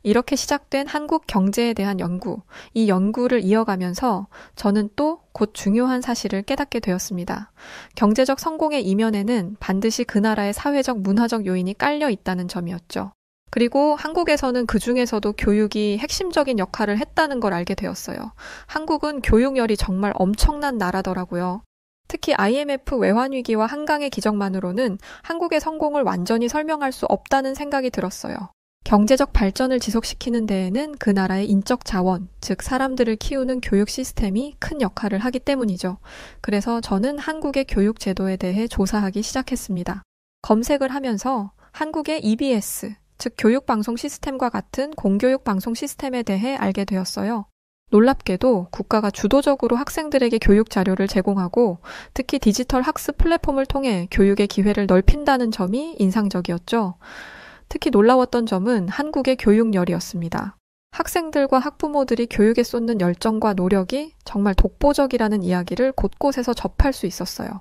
이렇게 시작된 한국 경제에 대한 연구, 이 연구를 이어가면서 저는 또 곧 중요한 사실을 깨닫게 되었습니다. 경제적 성공의 이면에는 반드시 그 나라의 사회적, 문화적 요인이 깔려 있다는 점이었죠. 그리고 한국에서는 그 중에서도 교육이 핵심적인 역할을 했다는 걸 알게 되었어요. 한국은 교육열이 정말 엄청난 나라더라고요. 특히 IMF 외환위기와 한강의 기적만으로는 한국의 성공을 완전히 설명할 수 없다는 생각이 들었어요. 경제적 발전을 지속시키는 데에는 그 나라의 인적 자원, 즉 사람들을 키우는 교육 시스템이 큰 역할을 하기 때문이죠. 그래서 저는 한국의 교육 제도에 대해 조사하기 시작했습니다. 검색을 하면서 한국의 EBS, 즉 교육방송 시스템과 같은 공교육 방송 시스템에 대해 알게 되었어요. 놀랍게도 국가가 주도적으로 학생들에게 교육 자료를 제공하고 특히 디지털 학습 플랫폼을 통해 교육의 기회를 넓힌다는 점이 인상적이었죠. 특히 놀라웠던 점은 한국의 교육열이었습니다. 학생들과 학부모들이 교육에 쏟는 열정과 노력이 정말 독보적이라는 이야기를 곳곳에서 접할 수 있었어요.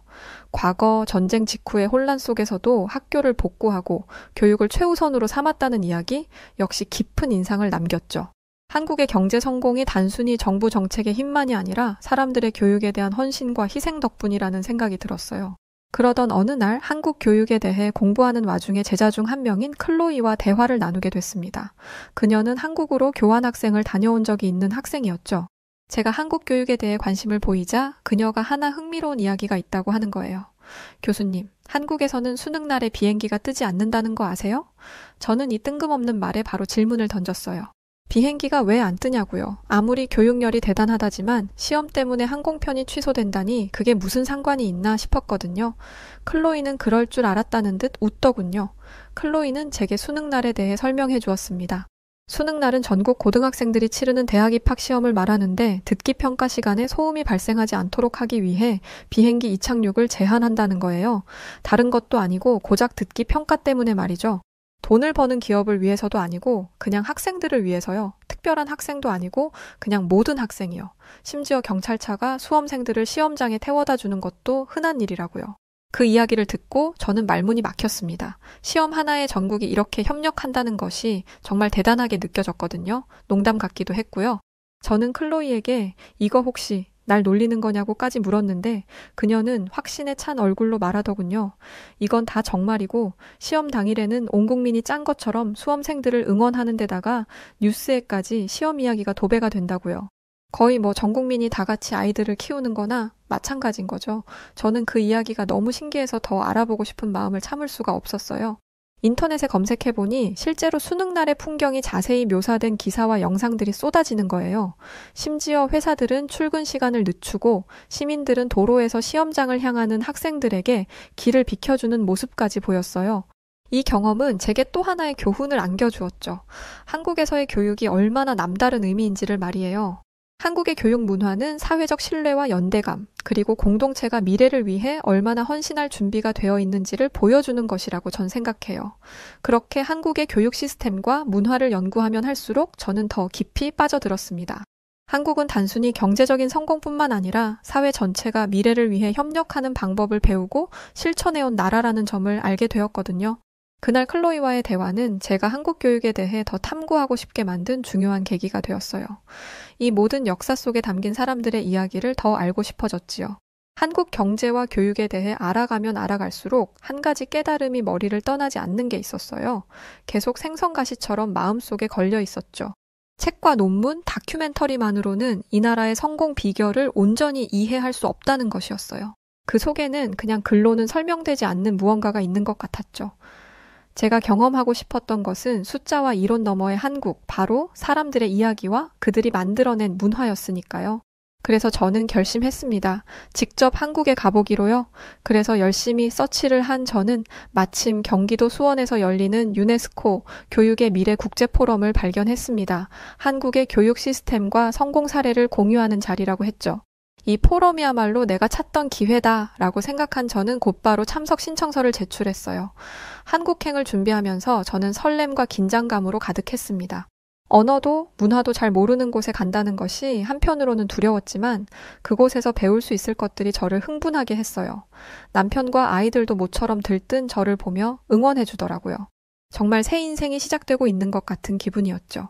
과거 전쟁 직후의 혼란 속에서도 학교를 복구하고 교육을 최우선으로 삼았다는 이야기 역시 깊은 인상을 남겼죠. 한국의 경제 성공이 단순히 정부 정책의 힘만이 아니라 사람들의 교육에 대한 헌신과 희생 덕분이라는 생각이 들었어요. 그러던 어느 날 한국 교육에 대해 공부하는 와중에 제자 중 한 명인 클로이와 대화를 나누게 됐습니다. 그녀는 한국으로 교환학생을 다녀온 적이 있는 학생이었죠. 제가 한국 교육에 대해 관심을 보이자 그녀가 하나 흥미로운 이야기가 있다고 하는 거예요. 교수님, 한국에서는 수능날에 비행기가 뜨지 않는다는 거 아세요? 저는 이 뜬금없는 말에 바로 질문을 던졌어요. 비행기가 왜 안 뜨냐고요. 아무리 교육열이 대단하다지만 시험 때문에 항공편이 취소된다니 그게 무슨 상관이 있나 싶었거든요. 클로이는 그럴 줄 알았다는 듯 웃더군요. 클로이는 제게 수능날에 대해 설명해 주었습니다. 수능날은 전국 고등학생들이 치르는 대학 입학 시험을 말하는데 듣기 평가 시간에 소음이 발생하지 않도록 하기 위해 비행기 이착륙을 제한한다는 거예요. 다른 것도 아니고 고작 듣기 평가 때문에 말이죠. 돈을 버는 기업을 위해서도 아니고 그냥 학생들을 위해서요. 특별한 학생도 아니고 그냥 모든 학생이요. 심지어 경찰차가 수험생들을 시험장에 태워다 주는 것도 흔한 일이라고요. 그 이야기를 듣고 저는 말문이 막혔습니다. 시험 하나에 전국이 이렇게 협력한다는 것이 정말 대단하게 느껴졌거든요. 농담 같기도 했고요. 저는 클로이에게 이거 혹시 날 놀리는 거냐고까지 물었는데 그녀는 확신에 찬 얼굴로 말하더군요. 이건 다 정말이고 시험 당일에는 온 국민이 짠 것처럼 수험생들을 응원하는 데다가 뉴스에까지 시험 이야기가 도배가 된다고요. 거의 전 국민이 다 같이 아이들을 키우는 거나 마찬가지인 거죠. 저는 그 이야기가 너무 신기해서 더 알아보고 싶은 마음을 참을 수가 없었어요. 인터넷에 검색해보니 실제로 수능날의 풍경이 자세히 묘사된 기사와 영상들이 쏟아지는 거예요. 심지어 회사들은 출근 시간을 늦추고 시민들은 도로에서 시험장을 향하는 학생들에게 길을 비켜주는 모습까지 보였어요. 이 경험은 제게 또 하나의 교훈을 안겨주었죠. 한국에서의 교육이 얼마나 남다른 의미인지를 말이에요. 한국의 교육 문화는 사회적 신뢰와 연대감, 그리고 공동체가 미래를 위해 얼마나 헌신할 준비가 되어 있는지를 보여주는 것이라고 전 생각해요. 그렇게 한국의 교육 시스템과 문화를 연구하면 할수록 저는 더 깊이 빠져들었습니다. 한국은 단순히 경제적인 성공뿐만 아니라 사회 전체가 미래를 위해 협력하는 방법을 배우고 실천해온 나라라는 점을 알게 되었거든요. 그날 클로이와의 대화는 제가 한국 교육에 대해 더 탐구하고 싶게 만든 중요한 계기가 되었어요. 이 모든 역사 속에 담긴 사람들의 이야기를 더 알고 싶어졌지요. 한국 경제와 교육에 대해 알아가면 알아갈수록 한 가지 깨달음이 머리를 떠나지 않는 게 있었어요. 계속 생선가시처럼 마음속에 걸려 있었죠. 책과 논문, 다큐멘터리만으로는 이 나라의 성공 비결을 온전히 이해할 수 없다는 것이었어요. 그 속에는 그냥 글로는 설명되지 않는 무언가가 있는 것 같았죠. 제가 경험하고 싶었던 것은 숫자와 이론 너머의 한국, 바로 사람들의 이야기와 그들이 만들어낸 문화였으니까요. 그래서 저는 결심했습니다. 직접 한국에 가보기로요. 그래서 열심히 서치를 한 저는 마침 경기도 수원에서 열리는 유네스코 교육의 미래 국제포럼을 발견했습니다. 한국의 교육 시스템과 성공 사례를 공유하는 자리라고 했죠. 이 포럼이야말로 내가 찾던 기회다라고 생각한 저는 곧바로 참석 신청서를 제출했어요. 한국행을 준비하면서 저는 설렘과 긴장감으로 가득했습니다. 언어도 문화도 잘 모르는 곳에 간다는 것이 한편으로는 두려웠지만 그곳에서 배울 수 있을 것들이 저를 흥분하게 했어요. 남편과 아이들도 모처럼 들뜬 저를 보며 응원해 주더라고요. 정말 새 인생이 시작되고 있는 것 같은 기분이었죠.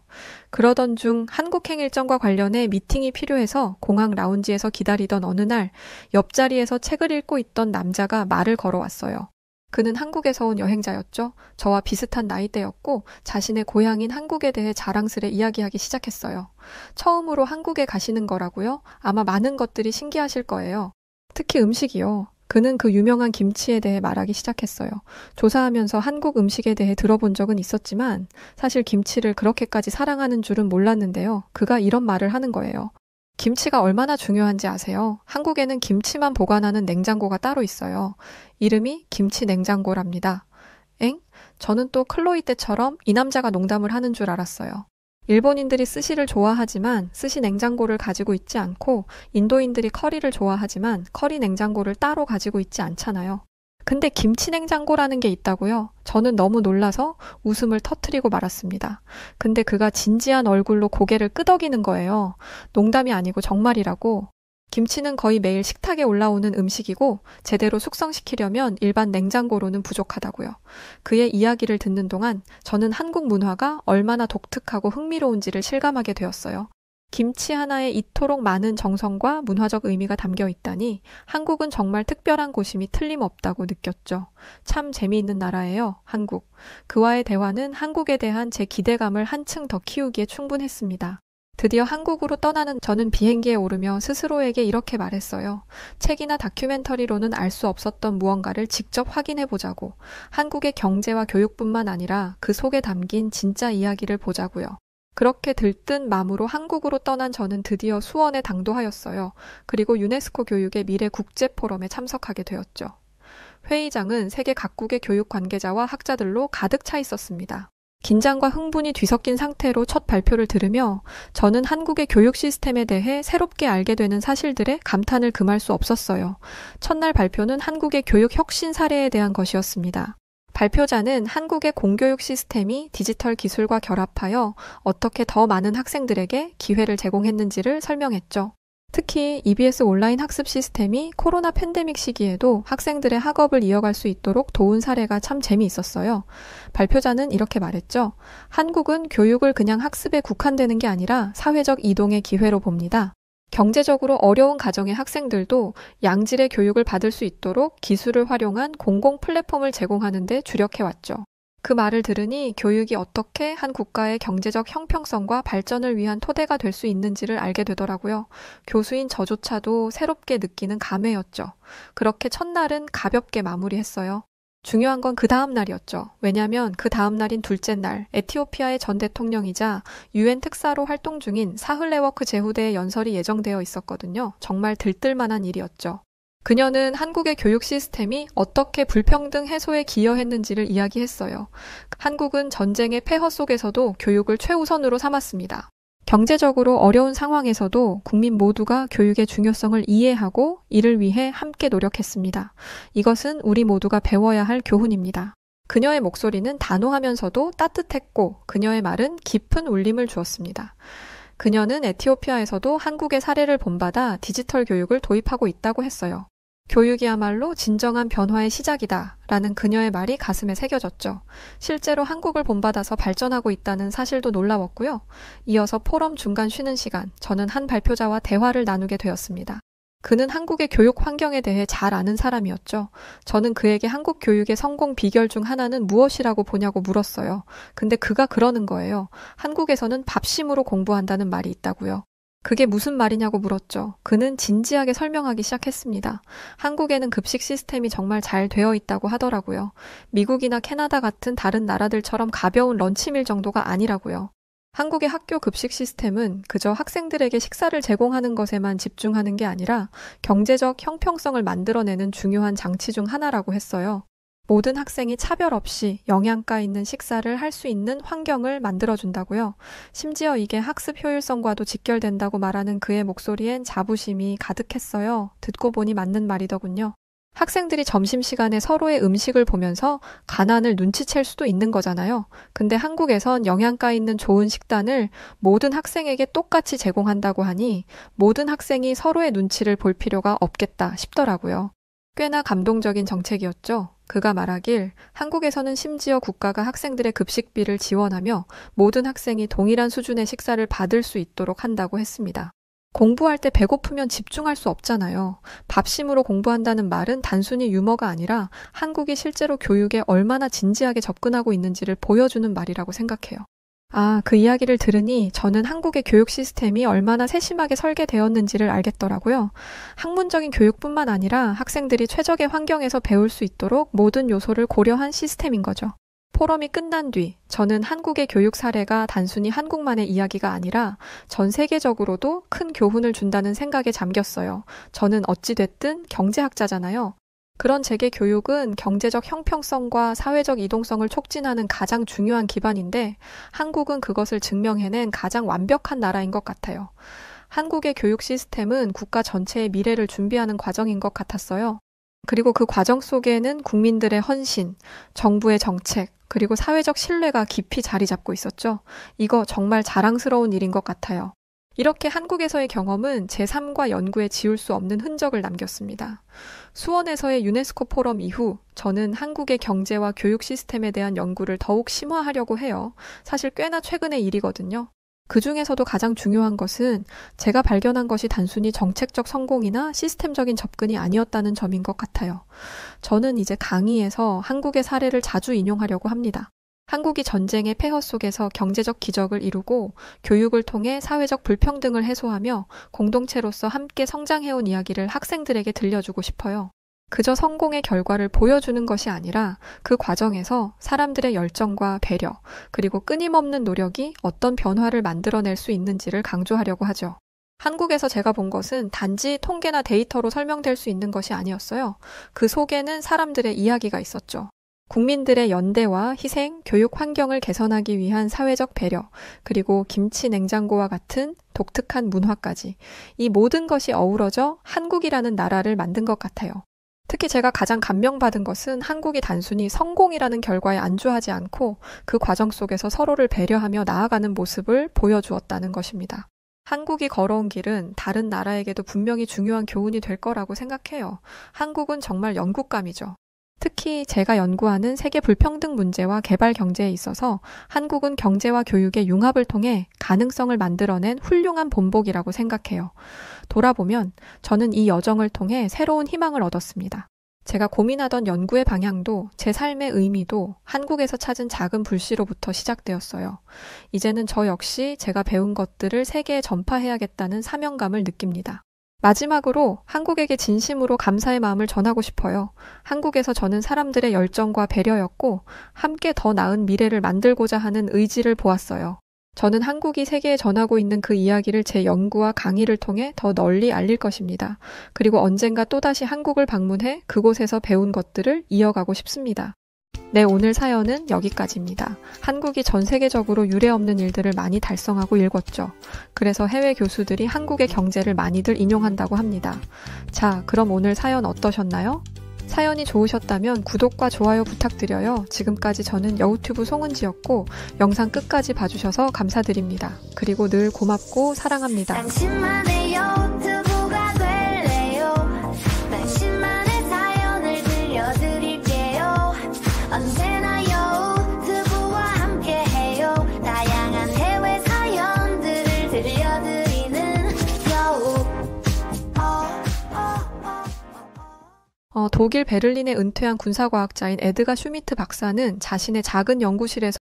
그러던 중 한국행 일정과 관련해 미팅이 필요해서 공항 라운지에서 기다리던 어느 날 옆자리에서 책을 읽고 있던 남자가 말을 걸어왔어요. 그는 한국에서 온 여행자였죠. 저와 비슷한 나이대였고 자신의 고향인 한국에 대해 자랑스레 이야기하기 시작했어요. 처음으로 한국에 가시는 거라고요? 아마 많은 것들이 신기하실 거예요. 특히 음식이요. 그는 그 유명한 김치에 대해 말하기 시작했어요. 조사하면서 한국 음식에 대해 들어본 적은 있었지만 사실 김치를 그렇게까지 사랑하는 줄은 몰랐는데요. 그가 이런 말을 하는 거예요. 김치가 얼마나 중요한지 아세요? 한국에는 김치만 보관하는 냉장고가 따로 있어요. 이름이 김치 냉장고랍니다. 엥? 저는 또 클로이 때처럼 이 남자가 농담을 하는 줄 알았어요. 일본인들이 스시를 좋아하지만 스시 냉장고를 가지고 있지 않고 인도인들이 커리를 좋아하지만 커리 냉장고를 따로 가지고 있지 않잖아요. 근데 김치 냉장고라는 게 있다고요? 저는 너무 놀라서 웃음을 터뜨리고 말았습니다. 근데 그가 진지한 얼굴로 고개를 끄덕이는 거예요. 농담이 아니고 정말이라고. 김치는 거의 매일 식탁에 올라오는 음식이고 제대로 숙성시키려면 일반 냉장고로는 부족하다고요. 그의 이야기를 듣는 동안 저는 한국 문화가 얼마나 독특하고 흥미로운지를 실감하게 되었어요. 김치 하나에 이토록 많은 정성과 문화적 의미가 담겨 있다니 한국은 정말 특별한 곳임이 틀림없다고 느꼈죠. 참 재미있는 나라예요, 한국. 그와의 대화는 한국에 대한 제 기대감을 한층 더 키우기에 충분했습니다. 드디어 한국으로 떠나는 저는 비행기에 오르며 스스로에게 이렇게 말했어요. 책이나 다큐멘터리로는 알 수 없었던 무언가를 직접 확인해 보자고. 한국의 경제와 교육뿐만 아니라 그 속에 담긴 진짜 이야기를 보자고요. 그렇게 들뜬 마음으로 한국으로 떠난 저는 드디어 수원에 당도하였어요. 그리고 유네스코 교육의 미래 국제 포럼에 참석하게 되었죠. 회의장은 세계 각국의 교육 관계자와 학자들로 가득 차 있었습니다. 긴장과 흥분이 뒤섞인 상태로 첫 발표를 들으며 저는 한국의 교육 시스템에 대해 새롭게 알게 되는 사실들에 감탄을 금할 수 없었어요. 첫날 발표는 한국의 교육 혁신 사례에 대한 것이었습니다. 발표자는 한국의 공교육 시스템이 디지털 기술과 결합하여 어떻게 더 많은 학생들에게 기회를 제공했는지를 설명했죠. 특히 EBS 온라인 학습 시스템이 코로나 팬데믹 시기에도 학생들의 학업을 이어갈 수 있도록 도운 사례가 참 재미있었어요. 발표자는 이렇게 말했죠. 한국은 교육을 그냥 학습에 국한되는 게 아니라 사회적 이동의 기회로 봅니다. 경제적으로 어려운 가정의 학생들도 양질의 교육을 받을 수 있도록 기술을 활용한 공공 플랫폼을 제공하는 데 주력해왔죠. 그 말을 들으니 교육이 어떻게 한 국가의 경제적 형평성과 발전을 위한 토대가 될 수 있는지를 알게 되더라고요. 교수인 저조차도 새롭게 느끼는 감회였죠. 그렇게 첫날은 가볍게 마무리했어요. 중요한 건 그 다음 날이었죠. 왜냐하면 그 다음 날인 둘째 날, 에티오피아의 전 대통령이자 UN 특사로 활동 중인 사흘레워크 제후대의 연설이 예정되어 있었거든요. 정말 들뜰만한 일이었죠. 그녀는 한국의 교육 시스템이 어떻게 불평등 해소에 기여했는지를 이야기했어요. 한국은 전쟁의 폐허 속에서도 교육을 최우선으로 삼았습니다. 경제적으로 어려운 상황에서도 국민 모두가 교육의 중요성을 이해하고 이를 위해 함께 노력했습니다. 이것은 우리 모두가 배워야 할 교훈입니다. 그녀의 목소리는 단호하면서도 따뜻했고 그녀의 말은 깊은 울림을 주었습니다. 그녀는 에티오피아에서도 한국의 사례를 본받아 디지털 교육을 도입하고 있다고 했어요. 교육이야말로 진정한 변화의 시작이다 라는 그녀의 말이 가슴에 새겨졌죠. 실제로 한국을 본받아서 발전하고 있다는 사실도 놀라웠고요. 이어서 포럼 중간 쉬는 시간, 저는 한 발표자와 대화를 나누게 되었습니다. 그는 한국의 교육 환경에 대해 잘 아는 사람이었죠. 저는 그에게 한국 교육의 성공 비결 중 하나는 무엇이라고 보냐고 물었어요. 근데 그가 그러는 거예요. 한국에서는 밥심으로 공부한다는 말이 있다고요. 그게 무슨 말이냐고 물었죠. 그는 진지하게 설명하기 시작했습니다. 한국에는 급식 시스템이 정말 잘 되어 있다고 하더라고요. 미국이나 캐나다 같은 다른 나라들처럼 가벼운 런치밀 정도가 아니라고요. 한국의 학교 급식 시스템은 그저 학생들에게 식사를 제공하는 것에만 집중하는 게 아니라 경제적 형평성을 만들어내는 중요한 장치 중 하나라고 했어요. 모든 학생이 차별 없이 영양가 있는 식사를 할 수 있는 환경을 만들어준다고요. 심지어 이게 학습 효율성과도 직결된다고 말하는 그의 목소리엔 자부심이 가득했어요. 듣고 보니 맞는 말이더군요. 학생들이 점심시간에 서로의 음식을 보면서 가난을 눈치챌 수도 있는 거잖아요. 근데 한국에선 영양가 있는 좋은 식단을 모든 학생에게 똑같이 제공한다고 하니 모든 학생이 서로의 눈치를 볼 필요가 없겠다 싶더라고요. 꽤나 감동적인 정책이었죠. 그가 말하길 한국에서는 심지어 국가가 학생들의 급식비를 지원하며 모든 학생이 동일한 수준의 식사를 받을 수 있도록 한다고 했습니다. 공부할 때 배고프면 집중할 수 없잖아요. 밥심으로 공부한다는 말은 단순히 유머가 아니라 한국이 실제로 교육에 얼마나 진지하게 접근하고 있는지를 보여주는 말이라고 생각해요. 그 이야기를 들으니 저는 한국의 교육 시스템이 얼마나 세심하게 설계되었는지를 알겠더라고요. 학문적인 교육뿐만 아니라 학생들이 최적의 환경에서 배울 수 있도록 모든 요소를 고려한 시스템인 거죠. 포럼이 끝난 뒤 저는 한국의 교육 사례가 단순히 한국만의 이야기가 아니라 전 세계적으로도 큰 교훈을 준다는 생각에 잠겼어요. 저는 어찌됐든 경제학자잖아요. 그런 제게 교육은 경제적 형평성과 사회적 이동성을 촉진하는 가장 중요한 기반인데 한국은 그것을 증명해낸 가장 완벽한 나라인 것 같아요. 한국의 교육 시스템은 국가 전체의 미래를 준비하는 과정인 것 같았어요. 그리고 그 과정 속에는 국민들의 헌신, 정부의 정책, 그리고 사회적 신뢰가 깊이 자리 잡고 있었죠. 이거 정말 자랑스러운 일인 것 같아요. 이렇게 한국에서의 경험은 제 삶과 연구에 지울 수 없는 흔적을 남겼습니다. 수원에서의 유네스코 포럼 이후 저는 한국의 경제와 교육 시스템에 대한 연구를 더욱 심화하려고 해요. 사실 꽤나 최근의 일이거든요. 그 중에서도 가장 중요한 것은 제가 발견한 것이 단순히 정책적 성공이나 시스템적인 접근이 아니었다는 점인 것 같아요. 저는 이제 강의에서 한국의 사례를 자주 인용하려고 합니다. 한국이 전쟁의 폐허 속에서 경제적 기적을 이루고 교육을 통해 사회적 불평등을 해소하며 공동체로서 함께 성장해온 이야기를 학생들에게 들려주고 싶어요. 그저 성공의 결과를 보여주는 것이 아니라 그 과정에서 사람들의 열정과 배려, 그리고 끊임없는 노력이 어떤 변화를 만들어낼 수 있는지를 강조하려고 하죠. 한국에서 제가 본 것은 단지 통계나 데이터로 설명될 수 있는 것이 아니었어요. 그 속에는 사람들의 이야기가 있었죠. 국민들의 연대와 희생, 교육 환경을 개선하기 위한 사회적 배려, 그리고 김치 냉장고와 같은 독특한 문화까지 이 모든 것이 어우러져 한국이라는 나라를 만든 것 같아요. 특히 제가 가장 감명받은 것은 한국이 단순히 성공이라는 결과에 안주하지 않고 그 과정 속에서 서로를 배려하며 나아가는 모습을 보여주었다는 것입니다. 한국이 걸어온 길은 다른 나라에게도 분명히 중요한 교훈이 될 거라고 생각해요. 한국은 정말 영국감이죠. 특히 제가 연구하는 세계 불평등 문제와 개발 경제에 있어서 한국은 경제와 교육의 융합을 통해 가능성을 만들어낸 훌륭한 본보기라고 생각해요. 돌아보면 저는 이 여정을 통해 새로운 희망을 얻었습니다. 제가 고민하던 연구의 방향도 제 삶의 의미도 한국에서 찾은 작은 불씨로부터 시작되었어요. 이제는 저 역시 제가 배운 것들을 세계에 전파해야겠다는 사명감을 느낍니다. 마지막으로 한국에게 진심으로 감사의 마음을 전하고 싶어요. 한국에서 저는 사람들의 열정과 배려였고 함께 더 나은 미래를 만들고자 하는 의지를 보았어요. 저는 한국이 세계에 전하고 있는 그 이야기를 제 연구와 강의를 통해 더 널리 알릴 것입니다. 그리고 언젠가 또다시 한국을 방문해 그곳에서 배운 것들을 이어가고 싶습니다. 네, 오늘 사연은 여기까지입니다. 한국이 전 세계적으로 유례없는 일들을 많이 달성하고 일궜죠. 그래서 해외 교수들이 한국의 경제를 많이들 인용한다고 합니다. 자, 그럼 오늘 사연 어떠셨나요? 사연이 좋으셨다면 구독과 좋아요 부탁드려요. 지금까지 저는 여우튜브 송은지였고 영상 끝까지 봐주셔서 감사드립니다. 그리고 늘 고맙고 사랑합니다. 당신만의 여우튜브가 될래요. 당신만의 독일 베를린에 은퇴한 군사과학자인 에드가 슈미트 박사는 자신의 작은 연구실에서